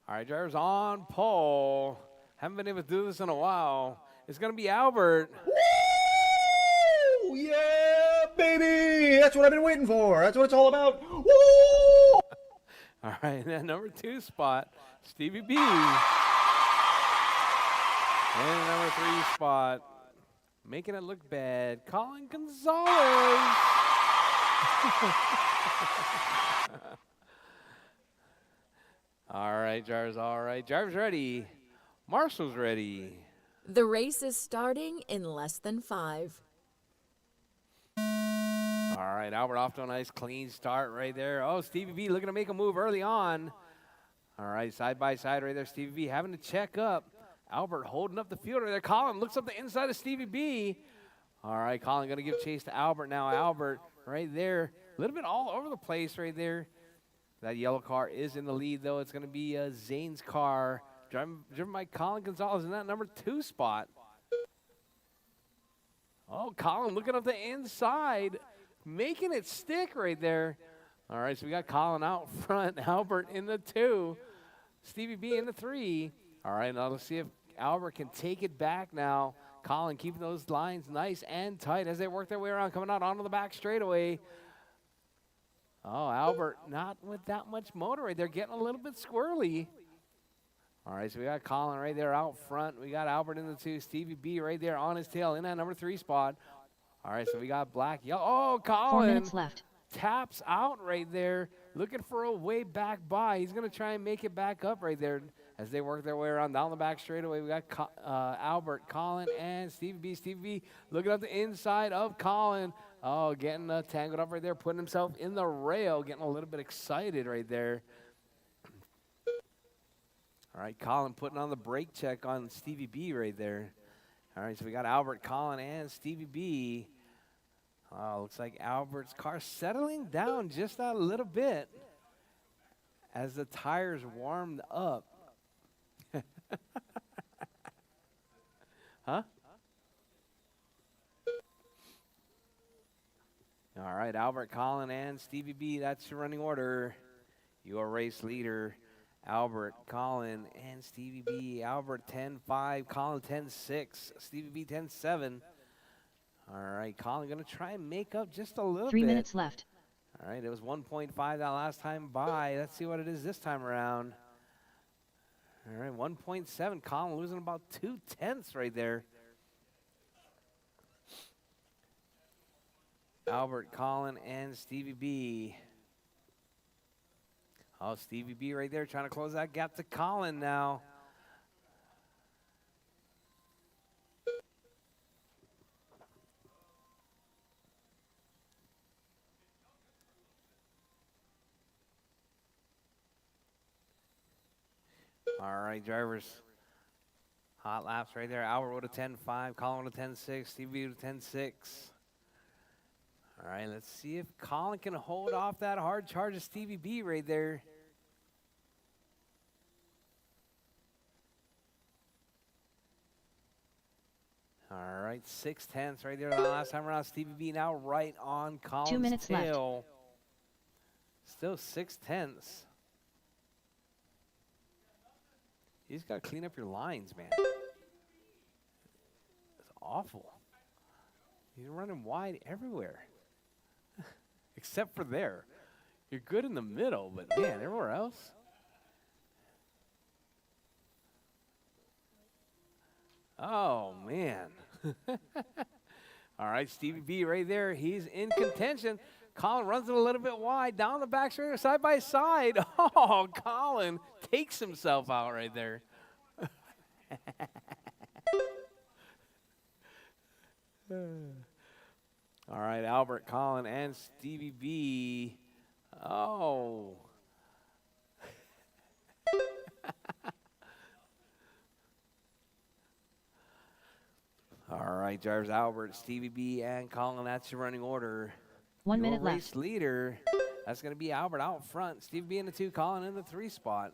All right, drivers on pole. Haven't been able to do this in a while. It's going to be Albert.
Woo! Yeah, baby! That's what I've been waiting for. That's what it's all about. Woo!
All right, and then number 2 spot, Stevie B. And number 3 spot, making it look bad, Colin Gonzalez. All right, drivers, all right. Drivers ready. Marshall's ready.
The race is starting in less than 5.
All right, Albert off to a nice clean start right there. Oh, Stevie B looking to make a move early on. All right, side by side right there. Stevie B having to check up. Albert holding up the field right there. Colin looks up the inside of Stevie B. All right, Colin going to give chase to Albert now. Albert right there. A little bit all over the place right there. That yellow car is in the lead, though. It's going to be Zane's car, driven by Colin Gonzalez in that number 2 spot. Oh, Colin looking up the inside, making it stick right there. All right, so we got Colin out front, Albert in the 2, Stevie B in the 3. All right, now let's see if Albert can take it back now. Colin keeping those lines nice and tight as they work their way around, coming out onto the back straightaway. Oh, Albert not with that much motor right there, getting a little bit squirrely. All right, so we got Colin right there out front. We got Albert in the 2, Stevie B right there on his tail in that number 3 spot. All right, so we got black, yellow. Oh, Colin.
4 minutes left.
Taps out right there, looking for a way back by. He's going to try and make it back up right there as they work their way around down the back straightaway. We got Albert, Colin, and Stevie B. Stevie B looking up the inside of Colin. Oh, getting tangled up right there, putting himself in the rail, getting a little bit excited right there. All right, Colin putting on the brake check on Stevie B right there. All right, so we got Albert, Colin, and Stevie B. Oh, looks like Albert's car settling down just a little bit as the tires warmed up. Huh? All right, Albert, Colin, and Stevie B, that's your running order. Your race leader, Albert, Colin, and Stevie B. Albert 10-5, Colin 10-6, Stevie B 10-7. All right, Colin going to try and make up just a little bit.
3 minutes left.
All right, it was 1.5 that last time by. Let's see what it is this time around. All right, 1.7. Colin losing about 0.2 right there. Albert, Colin, and Stevie B. Oh, Stevie B right there trying to close that gap to Colin now. All right, drivers. Hot laps right there. Albert with a 10-5, Colin with a 10-6, Stevie with a 10-6. All right, let's see if Colin can hold off that hard charge of Stevie B right there. All right, 6/10 right there. The last time around, Stevie B now right on Collins'
2 minutes left.
tail. Still 6/10. You just got to clean up your lines, man. It's awful. You're running wide everywhere. Except for there. You're good in the middle, but man, everywhere else. Oh, man. All right, Stevie B right there. He's in contention. Colin runs it a little bit wide. Down the back straight, side by side. Oh, Colin takes himself out right there. All right, Albert, Colin, and Stevie B. Oh. All right, drivers, Albert, Stevie B, and Colin. That's your running order.
1
Your
minute
race
left.
leader. That's going to be Albert out front. Stevie B in the 2, Colin in the 3 spot.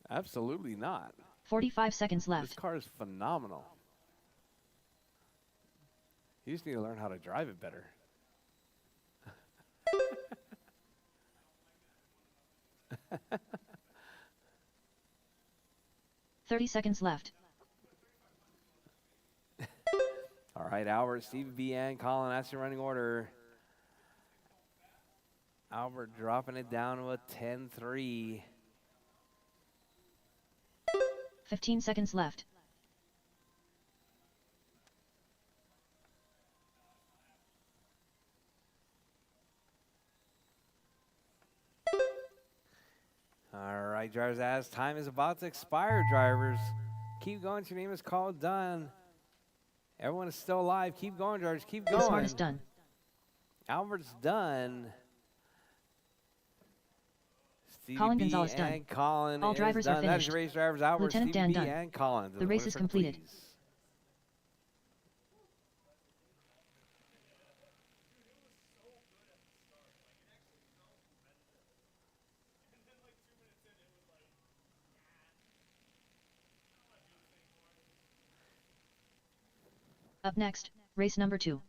Absolutely not.
45 seconds
This
left.
car is phenomenal. You just need to learn how to drive it better.
30 seconds left.
All right, Albert, Stevie B, and Colin. That's your running order. Albert dropping it down to a 10-3.
15 seconds left.
All right, drivers, as time is about to expire, drivers. Keep going. Your name is called done. Everyone is still alive. Keep going, drivers. Keep going.
The smart is done.
Albert's done. Stevie
Colin
B
Gonzalez
and
done.
Colin
All
is
drivers are
done. That is
finished.
your race drivers, Albert,
Lieutenant
Stevie
Dan
B,
done.
and Colin. To
The race
winner
is
circle,
completed.
please.
Up next, race number 2.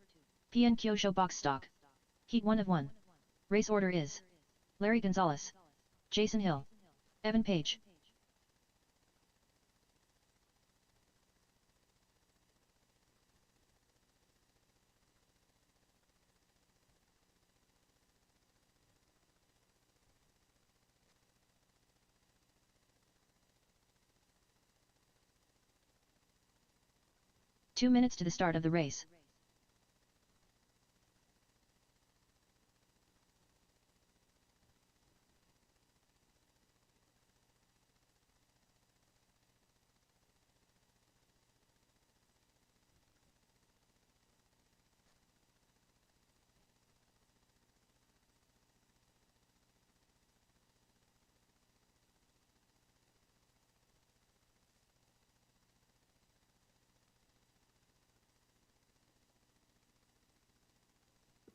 PN Kyosho Box Stock. Heat 1 of 1. Race order is Larry Gonzalez, Jason Hill, Evan Page. Two minutes to the start of the race.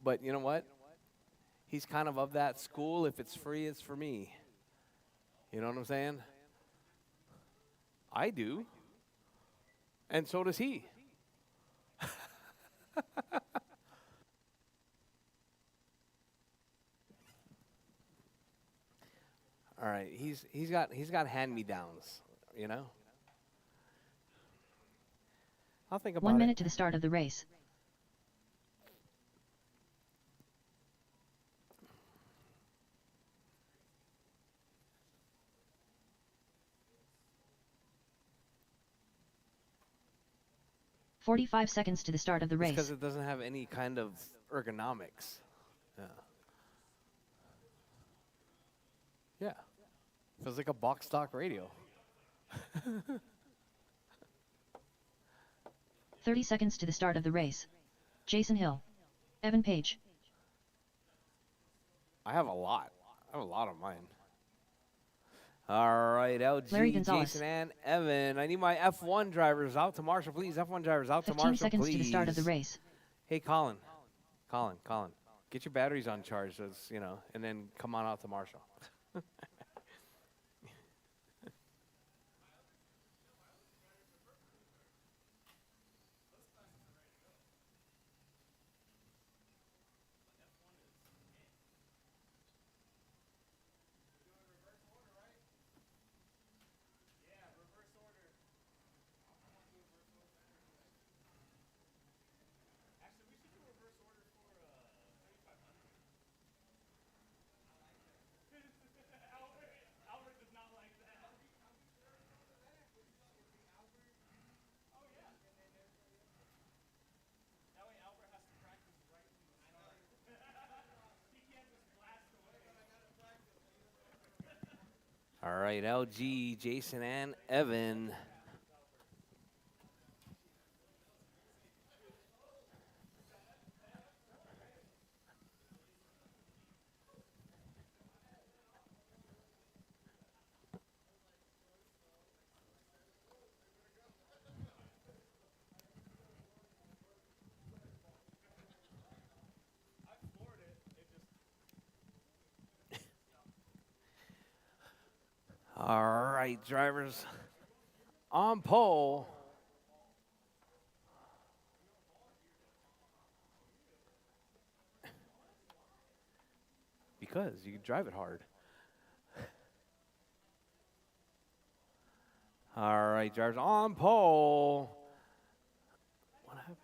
But you know what? He's kind of that school. If it's free, it's for me. You know what I'm saying? I do. And so does he. All right, he's got hand-me-downs, you know. I'll think about
1
it.
minute to the start of the race. "45 seconds to the start of the race.
Because it doesn't have any kind of ergonomics. Yeah. Yeah. Feels like a box stock radio.
30 seconds to the start of the race. Jason Hill, Evan Page.
I have a lot. I have a lot of mine. All right, LG,
Larry Gonzalez.
Jason, and Evan. I need my F1 drivers out to Marshall, please. F1 drivers out to
15
Marshall,
seconds
please.
to the start of the race.
Hey, Colin. Colin. Get your batteries on charge, and then come on out to Marshall.
Albert does not like that. That way Albert has to practice right from the start. He can't just blast away.
All right, LG, Jason, and Evan.
I floored it. It just
All right, drivers on pole. Because you can drive it hard. All right, drivers on pole. What happened?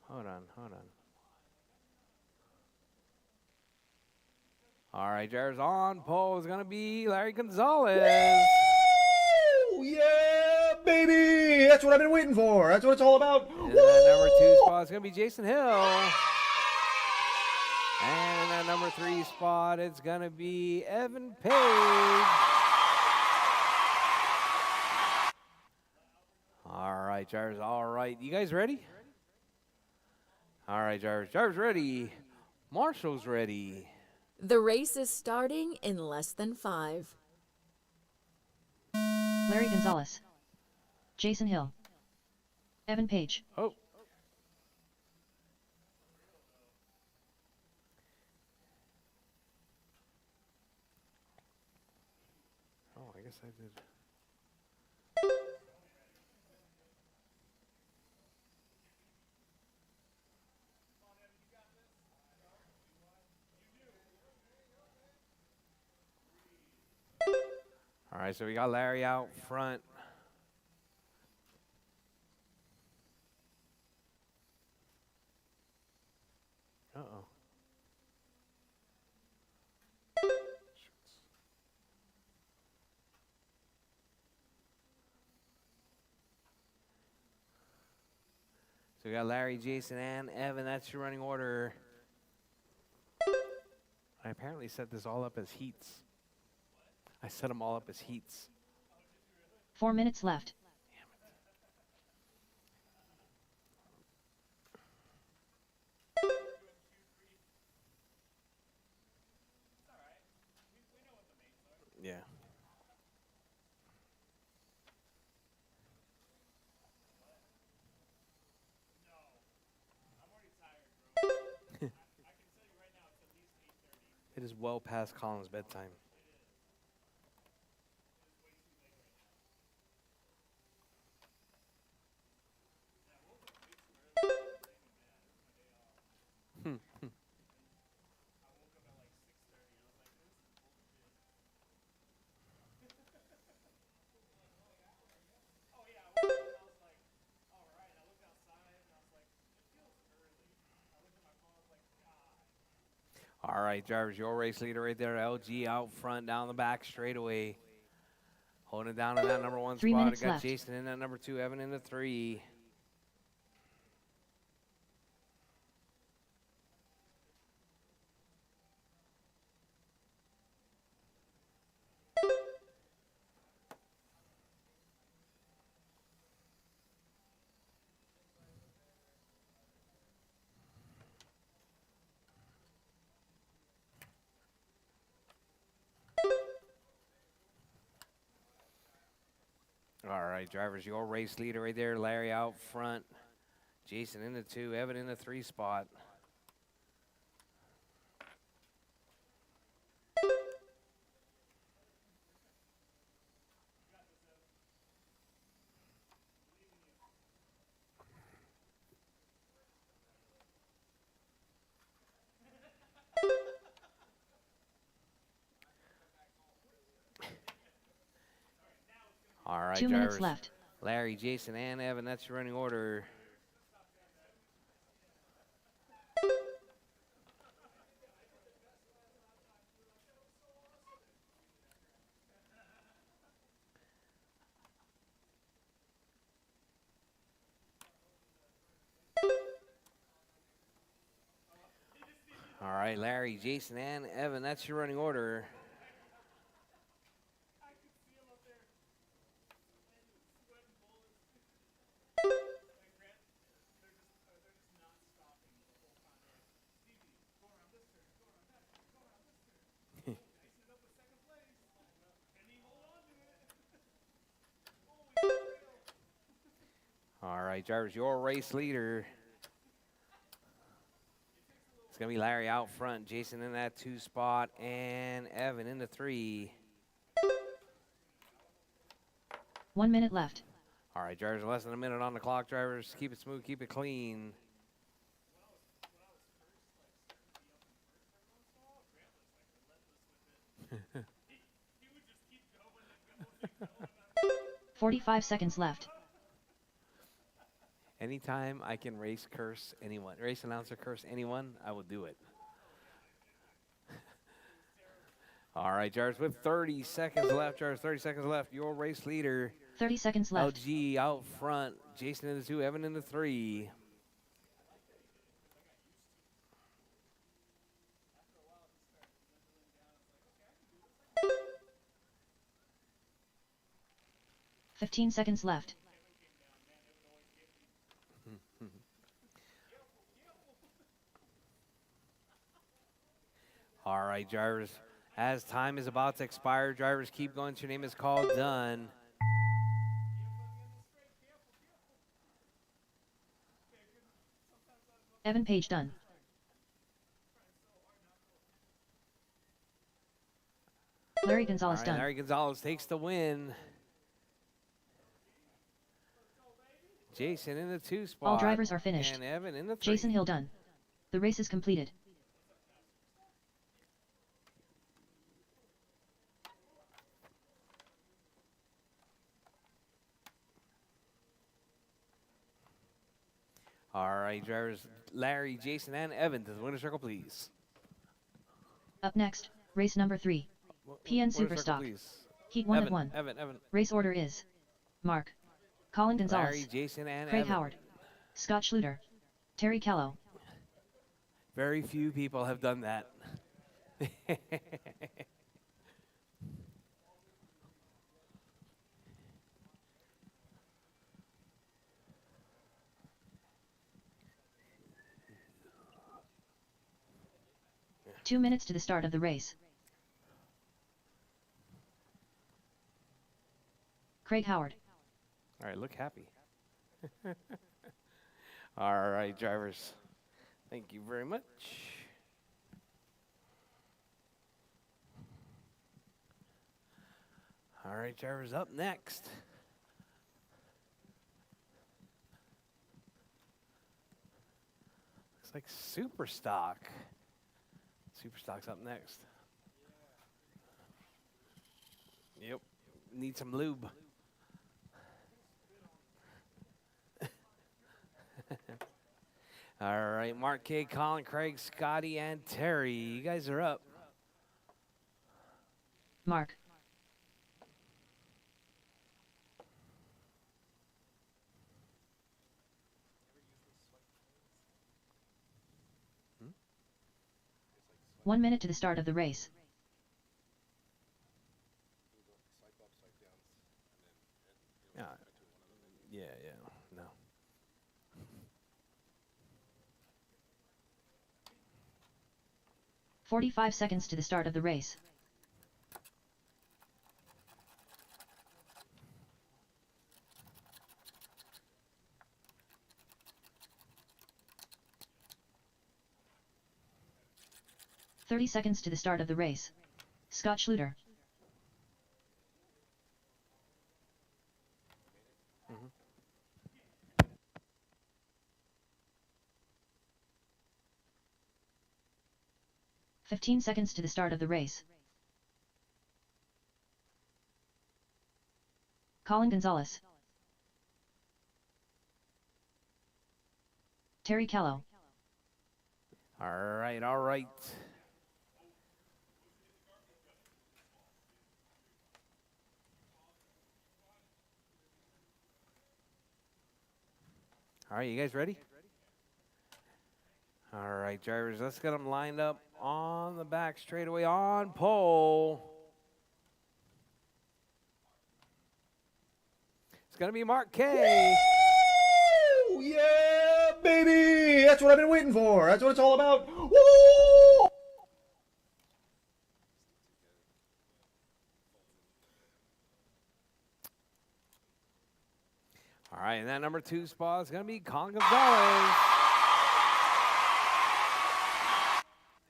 Hold on, hold on. All right, drivers on pole is going to be Larry Gonzalez.
Woo! Yeah, baby! That's what I've been waiting for. That's what it's all about.
And in that number 2 spot is going to be Jason Hill. And in that number 3 spot, it's going to be Evan Page. All right, drivers, all right. You guys ready? All right, drivers. Drivers ready. Marshall's ready.
The race is starting in less than 5.
Larry Gonzalez, Jason Hill, Evan Page.
Oh. Oh, I guess I did. All right, so we got Larry out front. Uh-oh. So we got Larry, Jason, and Evan. That's your running order. I apparently set this all up as heats. I set them all up as heats.
4 minutes left.
Yeah. It is well past Colin's bedtime. All right, drivers, your race leader right there, LG out front, down the back straightaway. Holding it down in that number 1
3
spot.
minutes
We got
left.
Jason in that number 2, Evan in the 3. All right, drivers, your race leader right there, Larry out front. Jason in the 2, Evan in the 3 spot. All right,
2 minutes
drivers.
left.
Larry, Jason, and Evan, that's your running order. All right, Larry, Jason, and Evan, that's your running order.
I could see him up there. Sweating bullets. Like, Grant, they're just not stopping the whole time. They're like, Stevie, go around this turn, go around that turn, go around this turn. Icing it up with second place. Can he hold on to it? Holy real.
All right, drivers, your race leader. It's going to be Larry out front, Jason in that 2 spot, and Evan in the 3.
1 minute left.
All right, drivers, less than a minute on the clock, drivers. Keep it smooth, keep it clean.
He would just keep going and going.
45 seconds left.
Anytime I can race announcer curse anyone, I will do it. All right, drivers, with 30 seconds left, drivers, 30 seconds left. Your race leader,
30 seconds left.
LG out front, Jason in the 2, Evan in the 3.
"15 seconds left.
All right, drivers, as time is about to expire, drivers, keep going. Your name is called. Done.
Evan Page done. Larry Gonzalez
All right,
done.
Larry Gonzalez takes the win. Jason in the 2 spot.
All drivers are finished.
And Evan in the 3.
Jason Hill done. The race is completed.
All right, drivers, Larry, Jason, and Evan to the winner's circle, please.
Up next, race number 3. PN
Winner's circle,
Superstock.
please.
Heat 1
Evan,
of 1.
Evan.
Race order is Mark, Colin Gonzalez,
Larry, Jason, and
Craig
Evan.
Howard, Scott Schluter, Terry Callow.
Very few people have done that.
2 minutes to the start of the race. Craig Howard.
All right, look happy. All right, drivers. Thank you very much. All right, drivers, up next. Looks like Superstock. Superstock's up next. Yep, need some lube. All right, Mark K, Colin, Craig, Scotty, and Terry. You guys are up.
Mark.
Hmm?
1 minute to the start of the race.
Yeah, no.
45 seconds to the start of the race. 30 seconds to the start of the race. Scott Schluter. 15 seconds to the start of the race. Colin Gonzalez. Terry Callow.
All right, all right. All right, you guys ready? All right, drivers, let's get them lined up on the back straightaway on pole. It's going to be Mark K.
Woo! Yeah, baby! That's what I've been waiting for. That's what it's all about. Woo!
All right, and that number 2 spot is going to be Colin Gonzalez.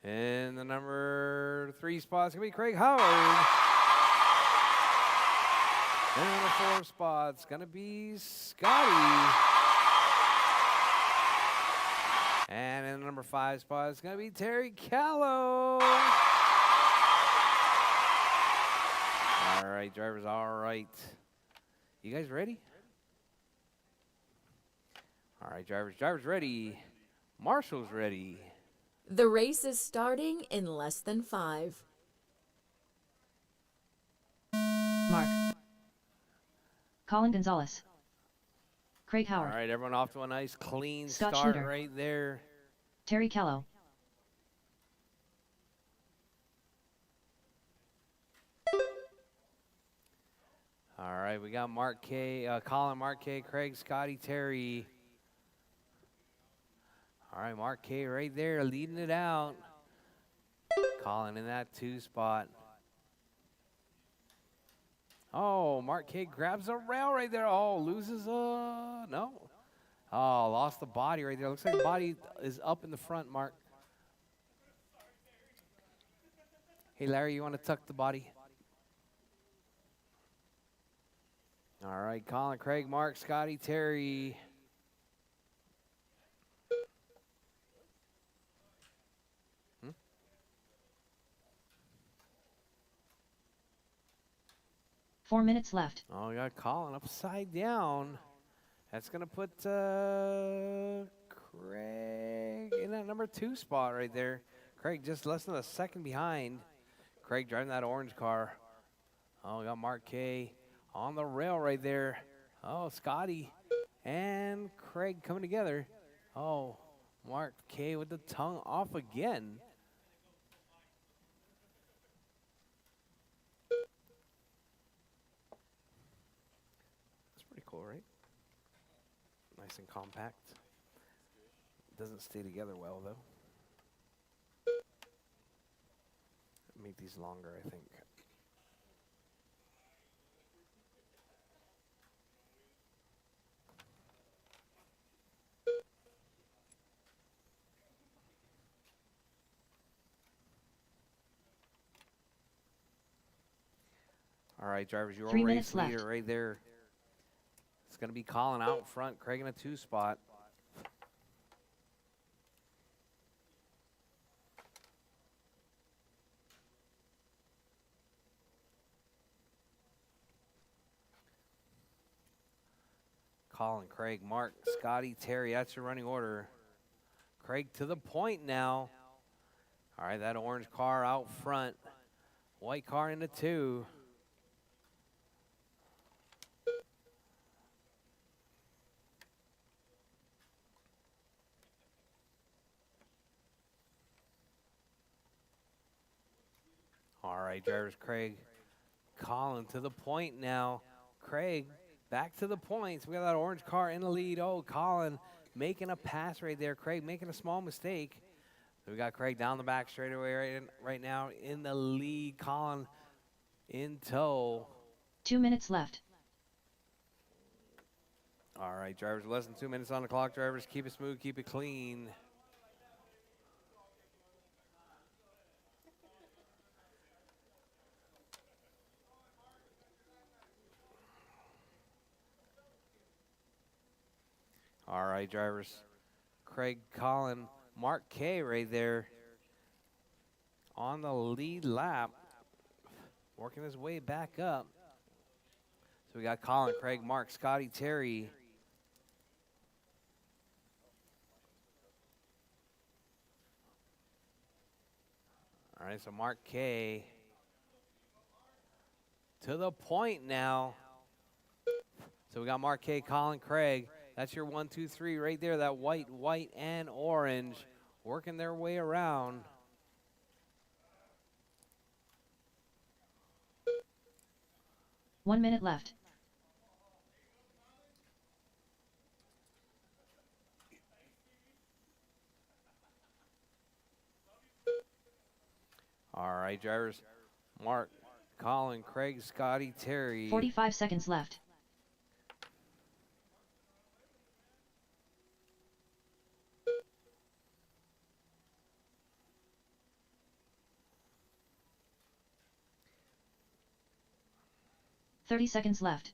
And the number 3 spot is going to be Craig Howard. And the number 4 spot is going to be Scotty. And in the number 5 spot is going to be Terry Callow. All right, drivers, all right. You guys ready? All right, drivers ready. Marshall's ready.
The race is starting in less than 5.
Mark. Colin Gonzalez. Craig Howard.
All right, everyone off to a nice clean
Scott
start
Schluter.
right there.
Terry Callow.
All right, we got Mark K, Colin, Mark K, Craig, Scotty, Terry. All right, Mark K right there leading it out. Colin in that 2 spot. Oh, Mark K grabs a rail right there. Oh, loses no. Oh, lost the body right there. Looks like the body is up in the front, Mark. Hey, Larry, you want to tuck the body? All right, Colin, Craig, Mark, Scotty, Terry. Hmm?
4 minutes left.
Oh, we got Colin upside down. That's going to put Craig in that number 2 spot right there. Craig just less than a second behind. Craig driving that orange car. Oh, we got Mark K on the rail right there. Oh, Scotty and Craig coming together. Oh, Mark K with the tongue off again. That's pretty cool, right? Nice and compact. Doesn't stay together well, though. Make these longer, I think. All right, drivers, your
3
race
minutes left.
leader right there. It's going to be Colin out front, Craig in a 2 spot. Colin, Craig, Mark, Scotty, Terry, that's your running order. Craig to the point now. All right, that orange car out front. White car in the 2. All right, drivers, Craig. Colin to the point now. Craig back to the points. We got that orange car in the lead. Oh, Colin making a pass right there. Craig making a small mistake. So we got Craig down the back straightaway right now in the lead. Colin in tow.
2 minutes left.
All right, drivers, less than 2 minutes on the clock. Drivers, keep it smooth, keep it clean. All right, drivers. Craig, Colin, Mark K right there on the lead lap, working his way back up. So we got Colin, Craig, Mark, Scotty, Terry. All right, so Mark K to the point now. So we got Mark K, Colin, Craig. That's your 1, 2, 3 right there. That white, and orange working their way around.
One minute left.
All right, drivers. Mark, Colin, Craig, Scotty, Terry.
45 seconds left. $30 left.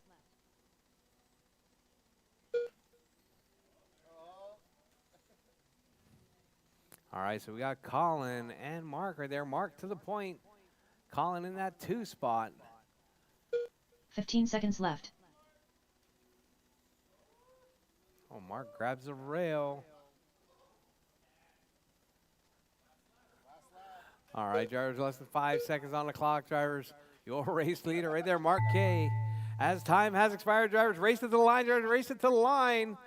All right, so we got Colin and Mark right there. Mark to the point. Colin in that 2 spot.
15 seconds left.
Oh, Mark grabs the rail. All right, drivers, less than 5 seconds on the clock, drivers. Your race leader right there, Mark K. As time has expired, drivers, race it to the line, drivers, race it to the line.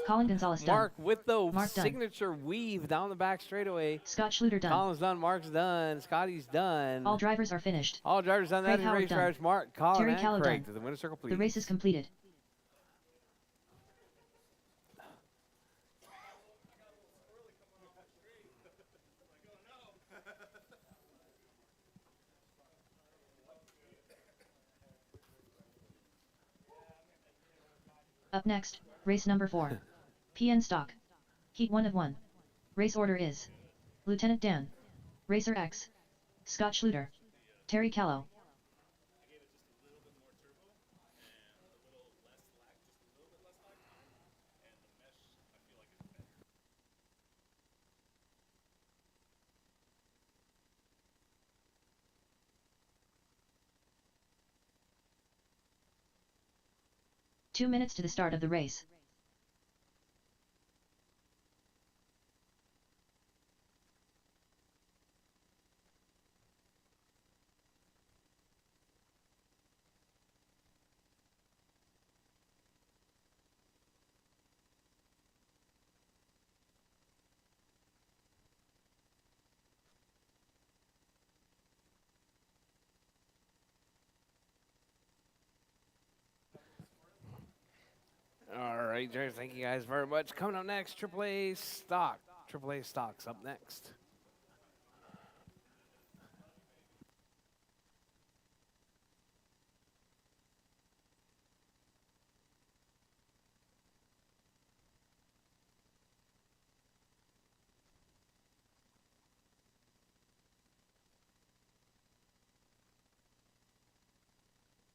Colin Gonzalez done.
Mark with the
Mark done.
signature weave down the back straightaway.
Scott Schluter done.
Colin's done, Mark's done, Scotty's done.
All drivers are finished.
All drivers done.
Craig
That is
Howard
race
done.
drivers, Mark, Colin,
Terry
and
Callow
Craig
done.
to the winner's circle, please.
The race is completed. Up next, race number 4. PN Stock. Heat 1 of 1. Race order is Lieutenant Dan, Racer X, Scott Schluter, Terry Callow. Two minutes to the start of the race.
All right, drivers, thank you guys very much. Coming up next, AAA Stock. AAA Stock's up next.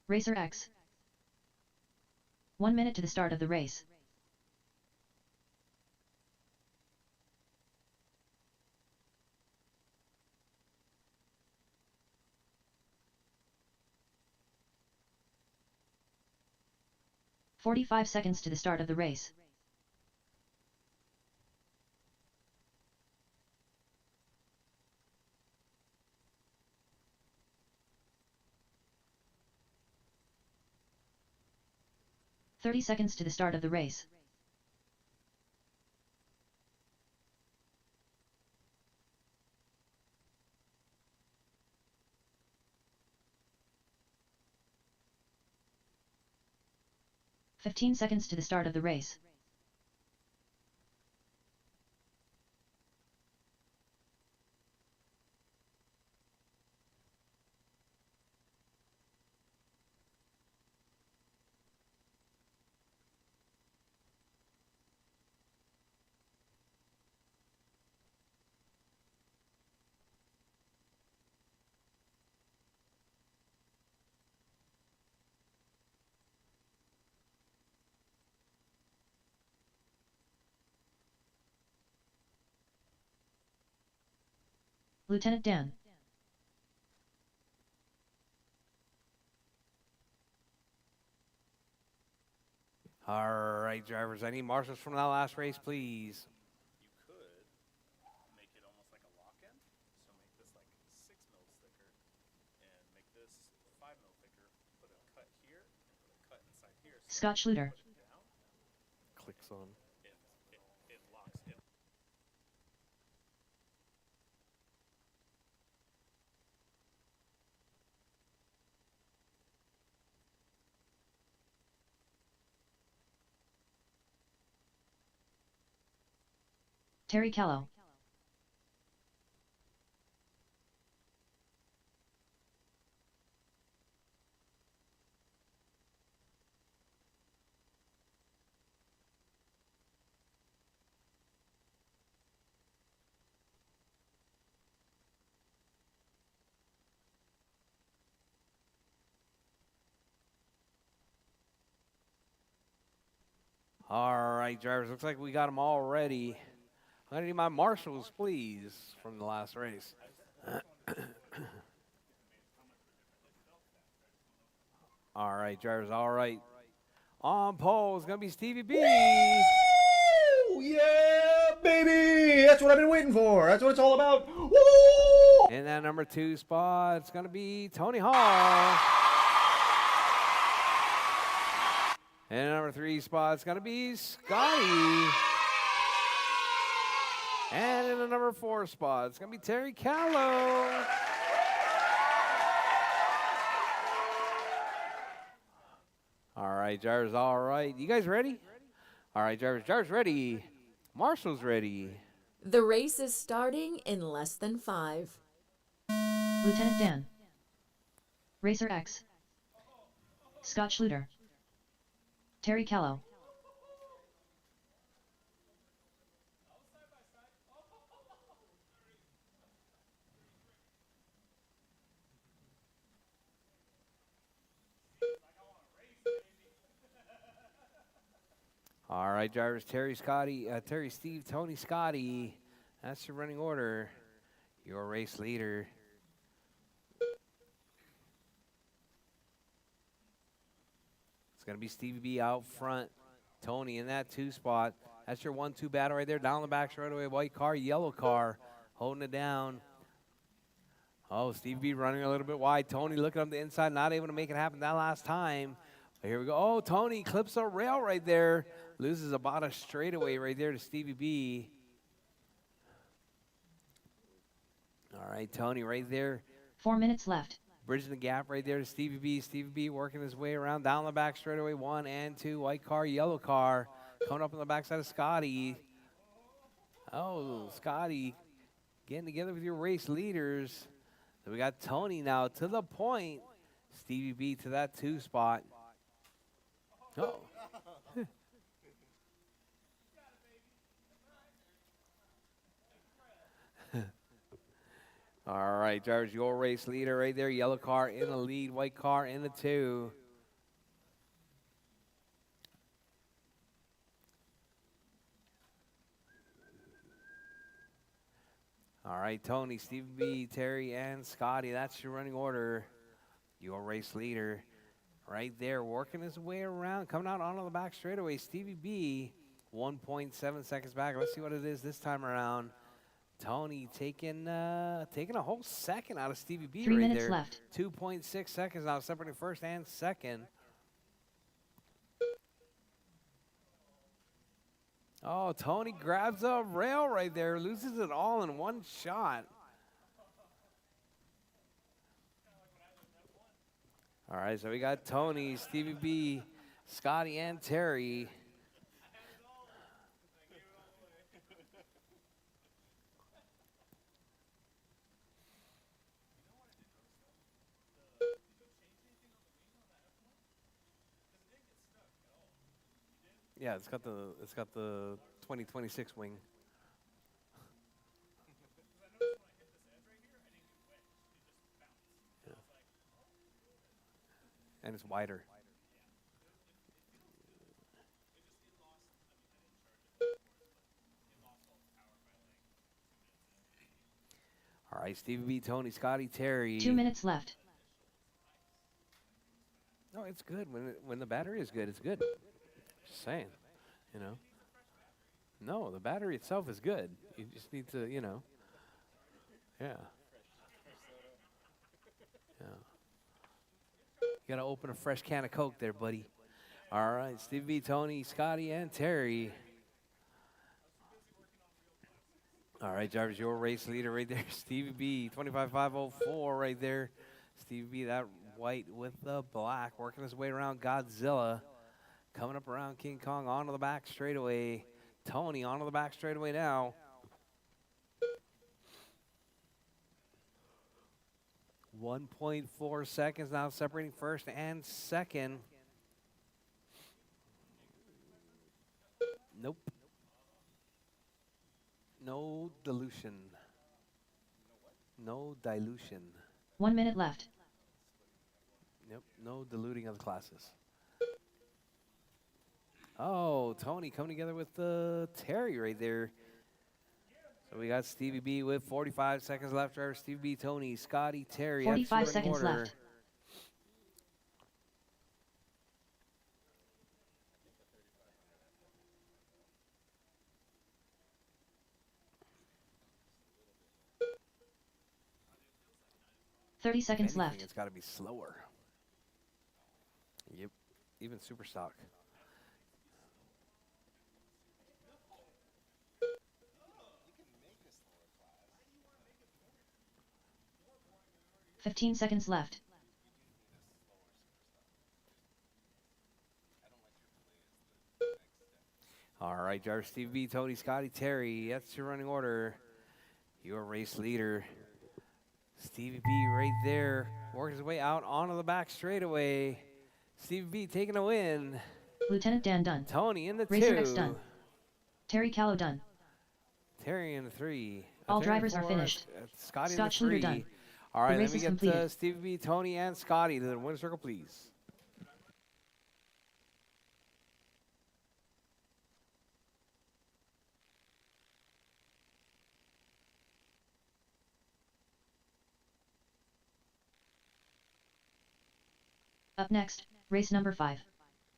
Racer X. 1 minute to the start of the race. "45 seconds to the start of the race. "30 seconds to the start of the race. "15 seconds to the start of the race. Lieutenant Dan.
All right, drivers, I need marshals from that last race, please.
You could make it almost like a lock-in. So make this like 6 mil thicker and make this 5 mil thicker. Put a cut here and put a cut inside here. So
Scott Schluter.
push it down,
Clicks on.
it locks it.
Terry Callow.
All right, drivers, looks like we got them all ready. I need my marshals, please, from the last race. All right, drivers, all right. On pole is going to be Stevie B.
Woo! Yeah, baby! That's what I've been waiting for. That's what it's all about. Woo!
In that number 2 spot, it's going to be Tony Hall. And in number 3 spot, it's going to be Scotty. And in the number 4 spot, it's going to be Terry Callow. All right, drivers, all right. You guys ready? All right, drivers ready. Marshall's ready.
The race is starting in less than 5.
Lieutenant Dan. Racer X. Scott Schluter. Terry Callow.
All right, drivers, Terry, Steve, Tony, Scotty. That's your running order. Your race leader. It's going to be Stevie B out front. Tony in that 2 spot. That's your 1-2 battle right there. Down the back straightaway, white car, yellow car. Holding it down. Oh, Stevie B running a little bit wide. Tony looking on the inside, not able to make it happen that last time. But here we go. Oh, Tony clips a rail right there. Loses about a straightaway right there to Stevie B. All right, Tony right there.
4 minutes left.
Bridging the gap right there to Stevie B. Stevie B working his way around down the back straightaway. 1 and 2. White car, yellow car. Coming up on the backside of Scotty. Oh, Scotty getting together with your race leaders. So we got Tony now to the point. Stevie B to that 2 spot. Oh. All right, drivers, your race leader right there. Yellow car in the lead, white car in the 2. All right, Tony, Stevie B, Terry, and Scotty. That's your running order. Your race leader right there, working his way around, coming out onto the back straightaway. Stevie B, 1.7 seconds back. Let's see what it is this time around. Tony taking a whole second out of Stevie B
3
right
minutes
there.
left.
2.6 seconds now, separating first and second. Oh, Tony grabs a rail right there, loses it all in one shot. All right, so we got Tony, Stevie B, Scotty, and Terry. Yeah, it's got the 2026 wing. Yeah. And it's wider. All right, Stevie B, Tony, Scotty, Terry.
2 minutes left.
No, it's good. When the battery is good, it's good. Just saying, you know. No, the battery itself is good. You just need to, you know. Yeah. Yeah. You gotta open a fresh can of Coke there, buddy. All right, Stevie B, Tony, Scotty, and Terry. All right, Jarvis, your race leader right there. Stevie B, 25,504 right there. Stevie B, that white with the black, working his way around Godzilla. Coming up around King Kong, onto the back straightaway. Tony onto the back straightaway now. 1.4 seconds now separating first and second. Nope. No dilution. No dilution.
1 minute left.
Nope, no diluting of the classes. Oh, Tony coming together with Terry right there. So we got Stevie B with 45 seconds left. Driver Stevie B, Tony, Scotty, Terry.
45 seconds
order.
left. Thirty seconds
Anything,
left.
It's got to be slower. Yep, even super stock.
$15 seconds left.
All right, driver Stevie B, Tony, Scotty, Terry. That's your running order. Your race leader. Stevie B right there, working his way out onto the back straightaway. Stevie B taking a win.
Lieutenant Dan done.
Tony in the
Racer
2.
X done. Terry Callow done.
Terry in the 3.
All
Terry in
drivers are
4,
finished.
Scotty
Scott
in the
Schluter
3.
done.
All right,
The
let
race
me
is
get
completed.
Stevie B, Tony, and Scotty to the winner's circle, please.
Up next, race number 5.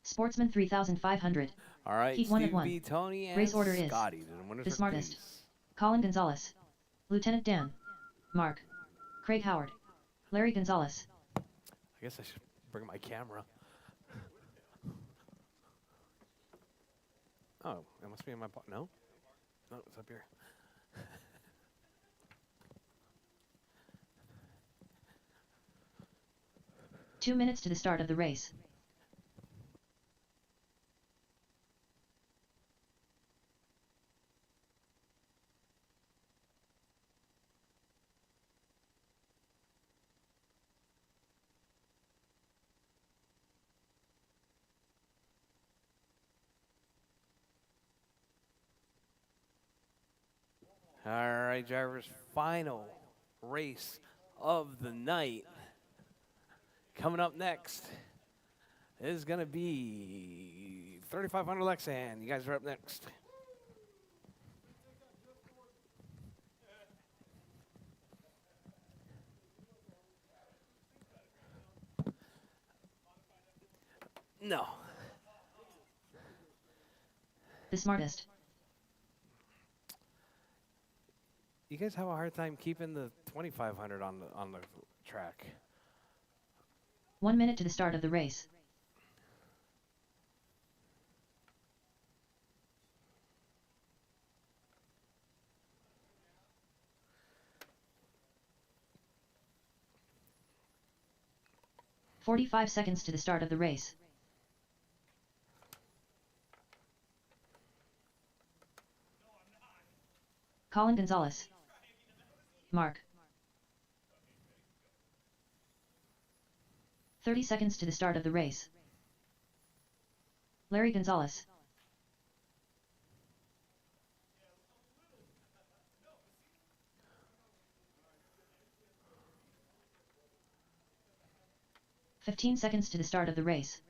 Sportsman 3500.
All right,
Heat 1
Stevie
of 1.
B, Tony, and
Race order is
Scotty to the winner's
the
circle,
smartest.
please.
Colin Gonzalez. Lieutenant Dan. Mark. Craig Howard. Larry Gonzalez.
I guess I should bring my camera. Oh, it must be in my no? No, it's up here.
2 minutes to the start of the race.
All right, drivers, final race of the night. Coming up next is going to be 3500 Lexan. You guys are up next. No.
The smartest.
You guys have a hard time keeping the 2500 on the track.
1 minute to the start of the race. "45 seconds to the start of the race. Colin Gonzalez. Mark. 30 seconds to the start of the race. Larry Gonzalez. "15 seconds to the start of the race.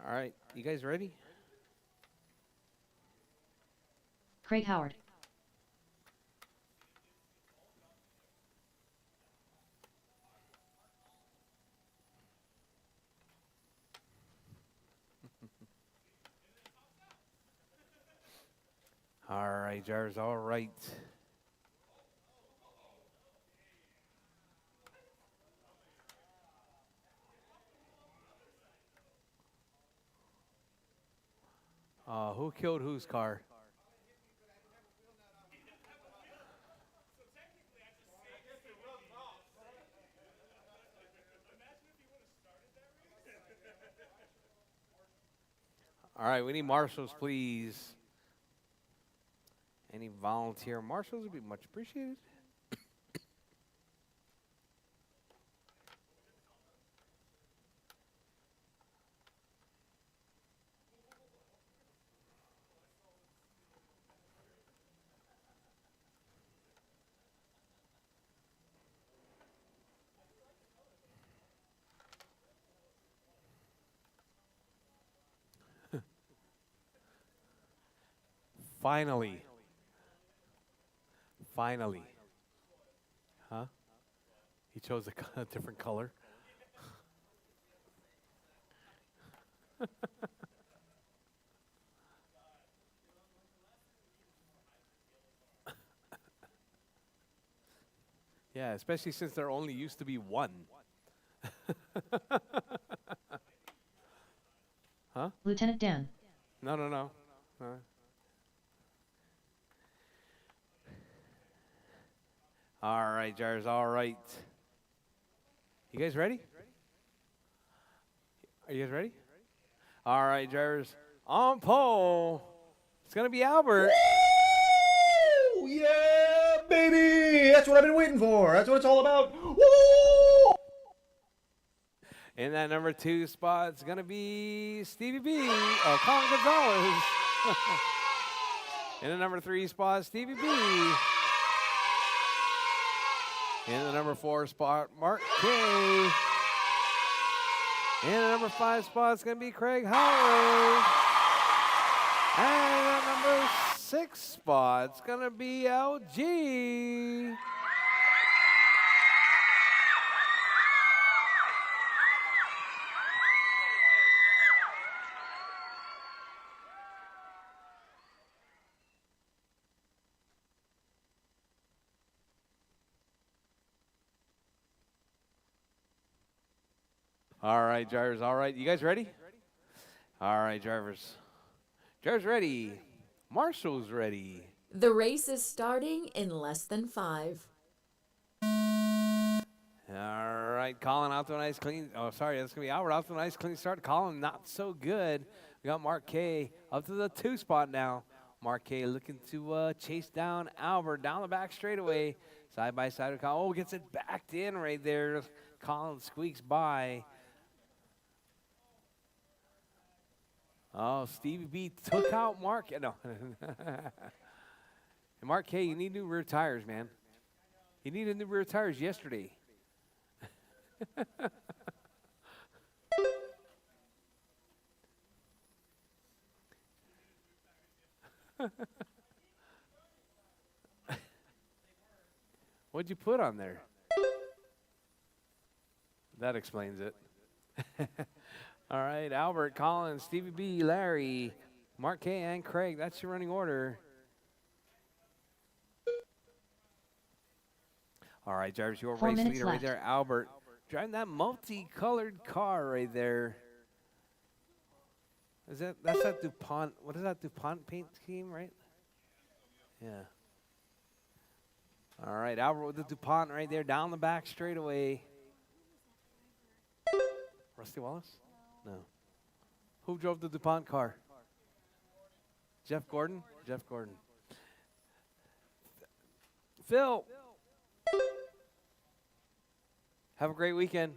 All right, you guys ready?
Craig Howard.
All right, drivers, all right. Who killed whose car? All right, we need marshals, please. Any volunteer marshals would be much appreciated. Finally. Finally. Huh? He chose a different color. Yeah, especially since there only used to be one. Huh?
Lieutenant Dan.
No, no, no. All right, drivers, all right. You guys ready? Are you guys ready? All right, drivers, on pole. It's going to be Albert.
Woo! Yeah, baby! That's what I've been waiting for. That's what it's all about. Woo!
In that number 2 spot, it's going to be Stevie B. Colin Gonzalez. In the number 3 spot, Stevie B. In the number 4 spot, Mark K. In the number 5 spot, it's going to be Craig Howard. And in the number 6 spot, it's going to be LG. All right, drivers, all right. You guys ready? All right, drivers. Drivers ready. Marshall's ready.
The race is starting in less than 5.
All right, Colin out to a nice clean. Oh, sorry, that's going to be Albert out to a nice clean start. Colin not so good. We got Mark K up to the 2 spot now. Mark K looking to chase down Albert down the back straightaway. Side by side with Colin. Oh, gets it backed in right there. Colin squeaks by. Oh, Stevie B took out Mark. No. And Mark K, you need new rear tires, man. You needed new rear tires yesterday. What'd you put on there? That explains it. All right, Albert, Colin, Stevie B, Larry, Mark K, and Craig. That's your running order. All right, drivers, your
4
race
minutes
leader right
left.
there, Albert. Driving that multicolored car right there. That's that DuPont, what is that, DuPont paint scheme, right? Yeah. All right, Albert with the DuPont right there, down the back straightaway. Rusty Wallace? No. Who drove the DuPont car? Jeff Gordon? Jeff Gordon. Phil. Have a great weekend.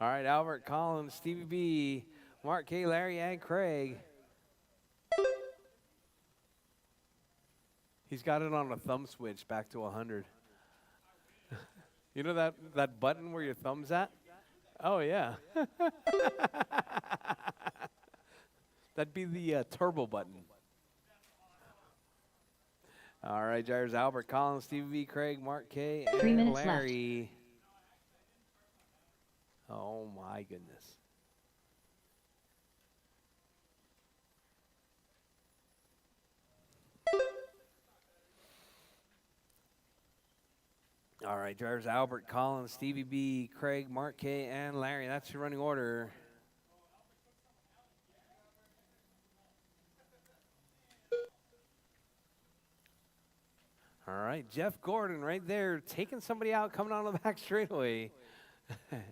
All right, Albert, Collins, Stevie B, Mark K, Larry, and Craig. He's got it on a thumb switch back to 100. You know that button where your thumb's at? Oh, yeah. That'd be the turbo button. All right, drivers Albert, Collins, Stevie B, Craig, Mark K,
3
and
minutes left.
Larry. Oh, my goodness. All right, drivers Albert, Collins, Stevie B, Craig, Mark K, and Larry. That's your running order. All right, Jeff Gordon right there, taking somebody out, coming on the back straightaway,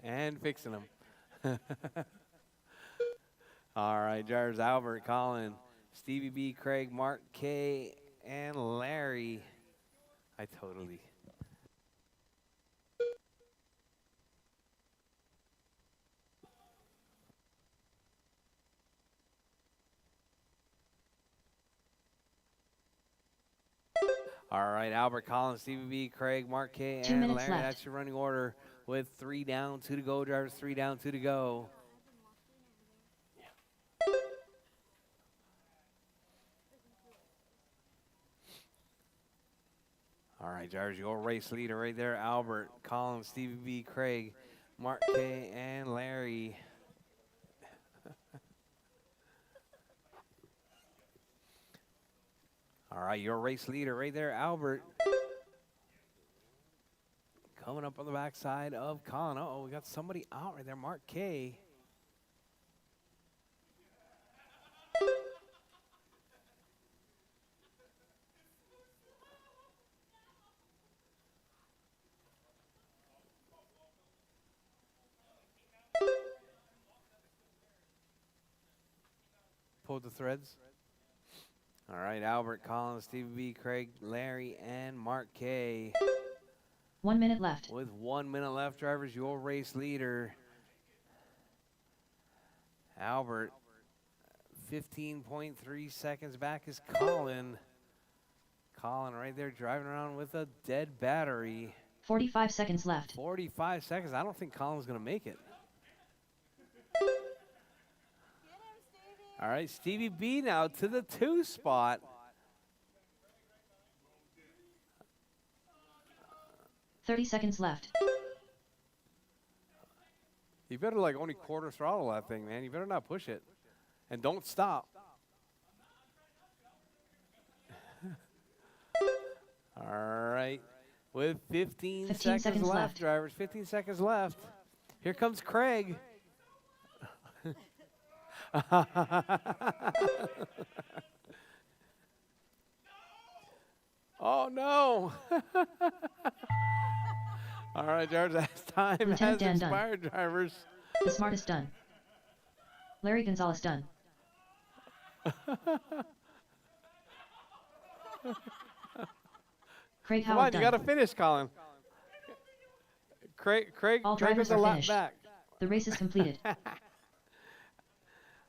and fixing them. All right, drivers Albert, Colin, Stevie B, Craig, Mark K, and Larry. I totally. All right, Albert, Collins, Stevie B, Craig, Mark K,
2
and
minutes
Larry.
left.
That's your running order with 3 down, 2 to go. Drivers, 3 down, 2 to go. All right, drivers, your race leader right there, Albert, Collins, Stevie B, Craig, Mark K, and Larry. All right, your race leader right there, Albert. Coming up on the backside of Colin. Uh-oh, we got somebody out right there, Mark K. Pulled the threads. All right, Albert, Collins, Stevie B, Craig, Larry, and Mark K.
1 minute left.
With 1 minute left, drivers, your race leader, Albert. 15.3 seconds back is Colin. Colin right there driving around with a dead battery.
45 seconds left.
45 seconds. I don't think Colin's going to make it. All right, Stevie B now to the 2 spot.
Thirty seconds left.
You better like only quarter throttle that thing, man. You better not push it. And don't stop. All right. With 15 seconds left, drivers. 15 seconds left. Here comes Craig. Oh, no. All right, drivers, that's time
Lieutenant
has
Dan
expired, drivers.
The smartest done. Larry Gonzalez done. Craig
Come
Howard
on,
done.
you got to finish, Colin. Craig
All
was
drivers
a
are
lap
finished.
back.
The race is completed.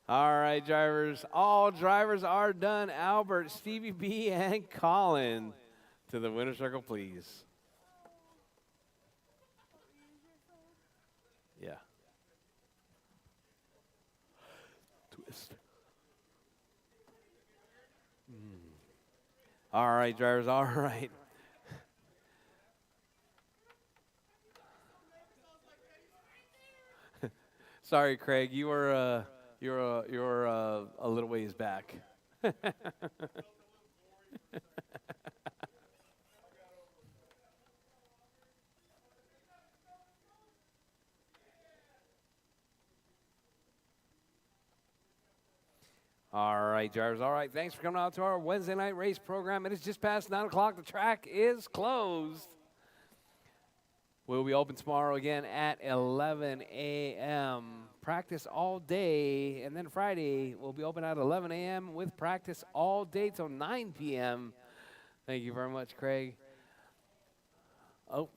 All right, drivers. All drivers are done. Albert, Stevie B, and Colin to the winner's circle, please. Yeah. Twist. All right, drivers. All right. Sorry, Craig. You were a little ways back. All right, drivers. All right, thanks for coming out to our Wednesday night race program. It is just past 9 o'clock. The track is closed. We'll be open tomorrow again at 11 a.m. Practice all day, and then Friday we'll be open at 11 a.m. with practice all day till 9 p.m. Thank you very much, Craig. Oh.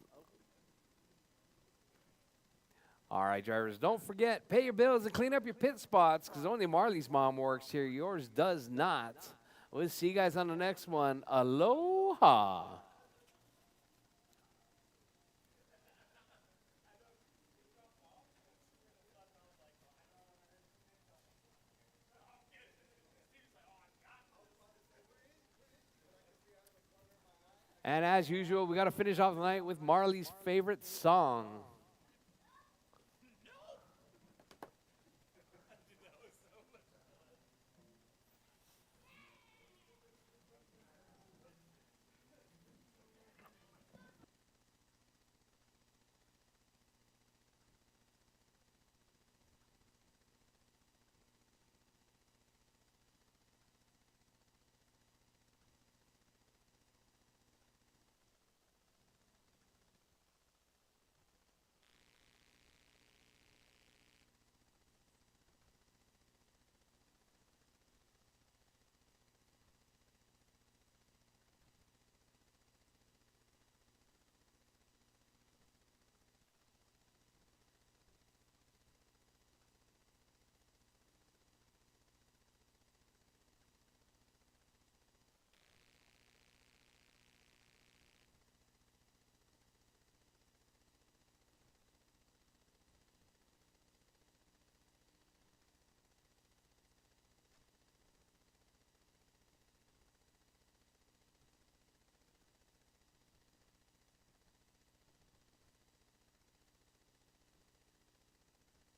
All right, drivers, don't forget, pay your bills and clean up your pit spots because only Marley's mom works here. Yours does not. We'll see you guys on the next one. Aloha. And as usual, we got to finish off the night with Marley's favorite song.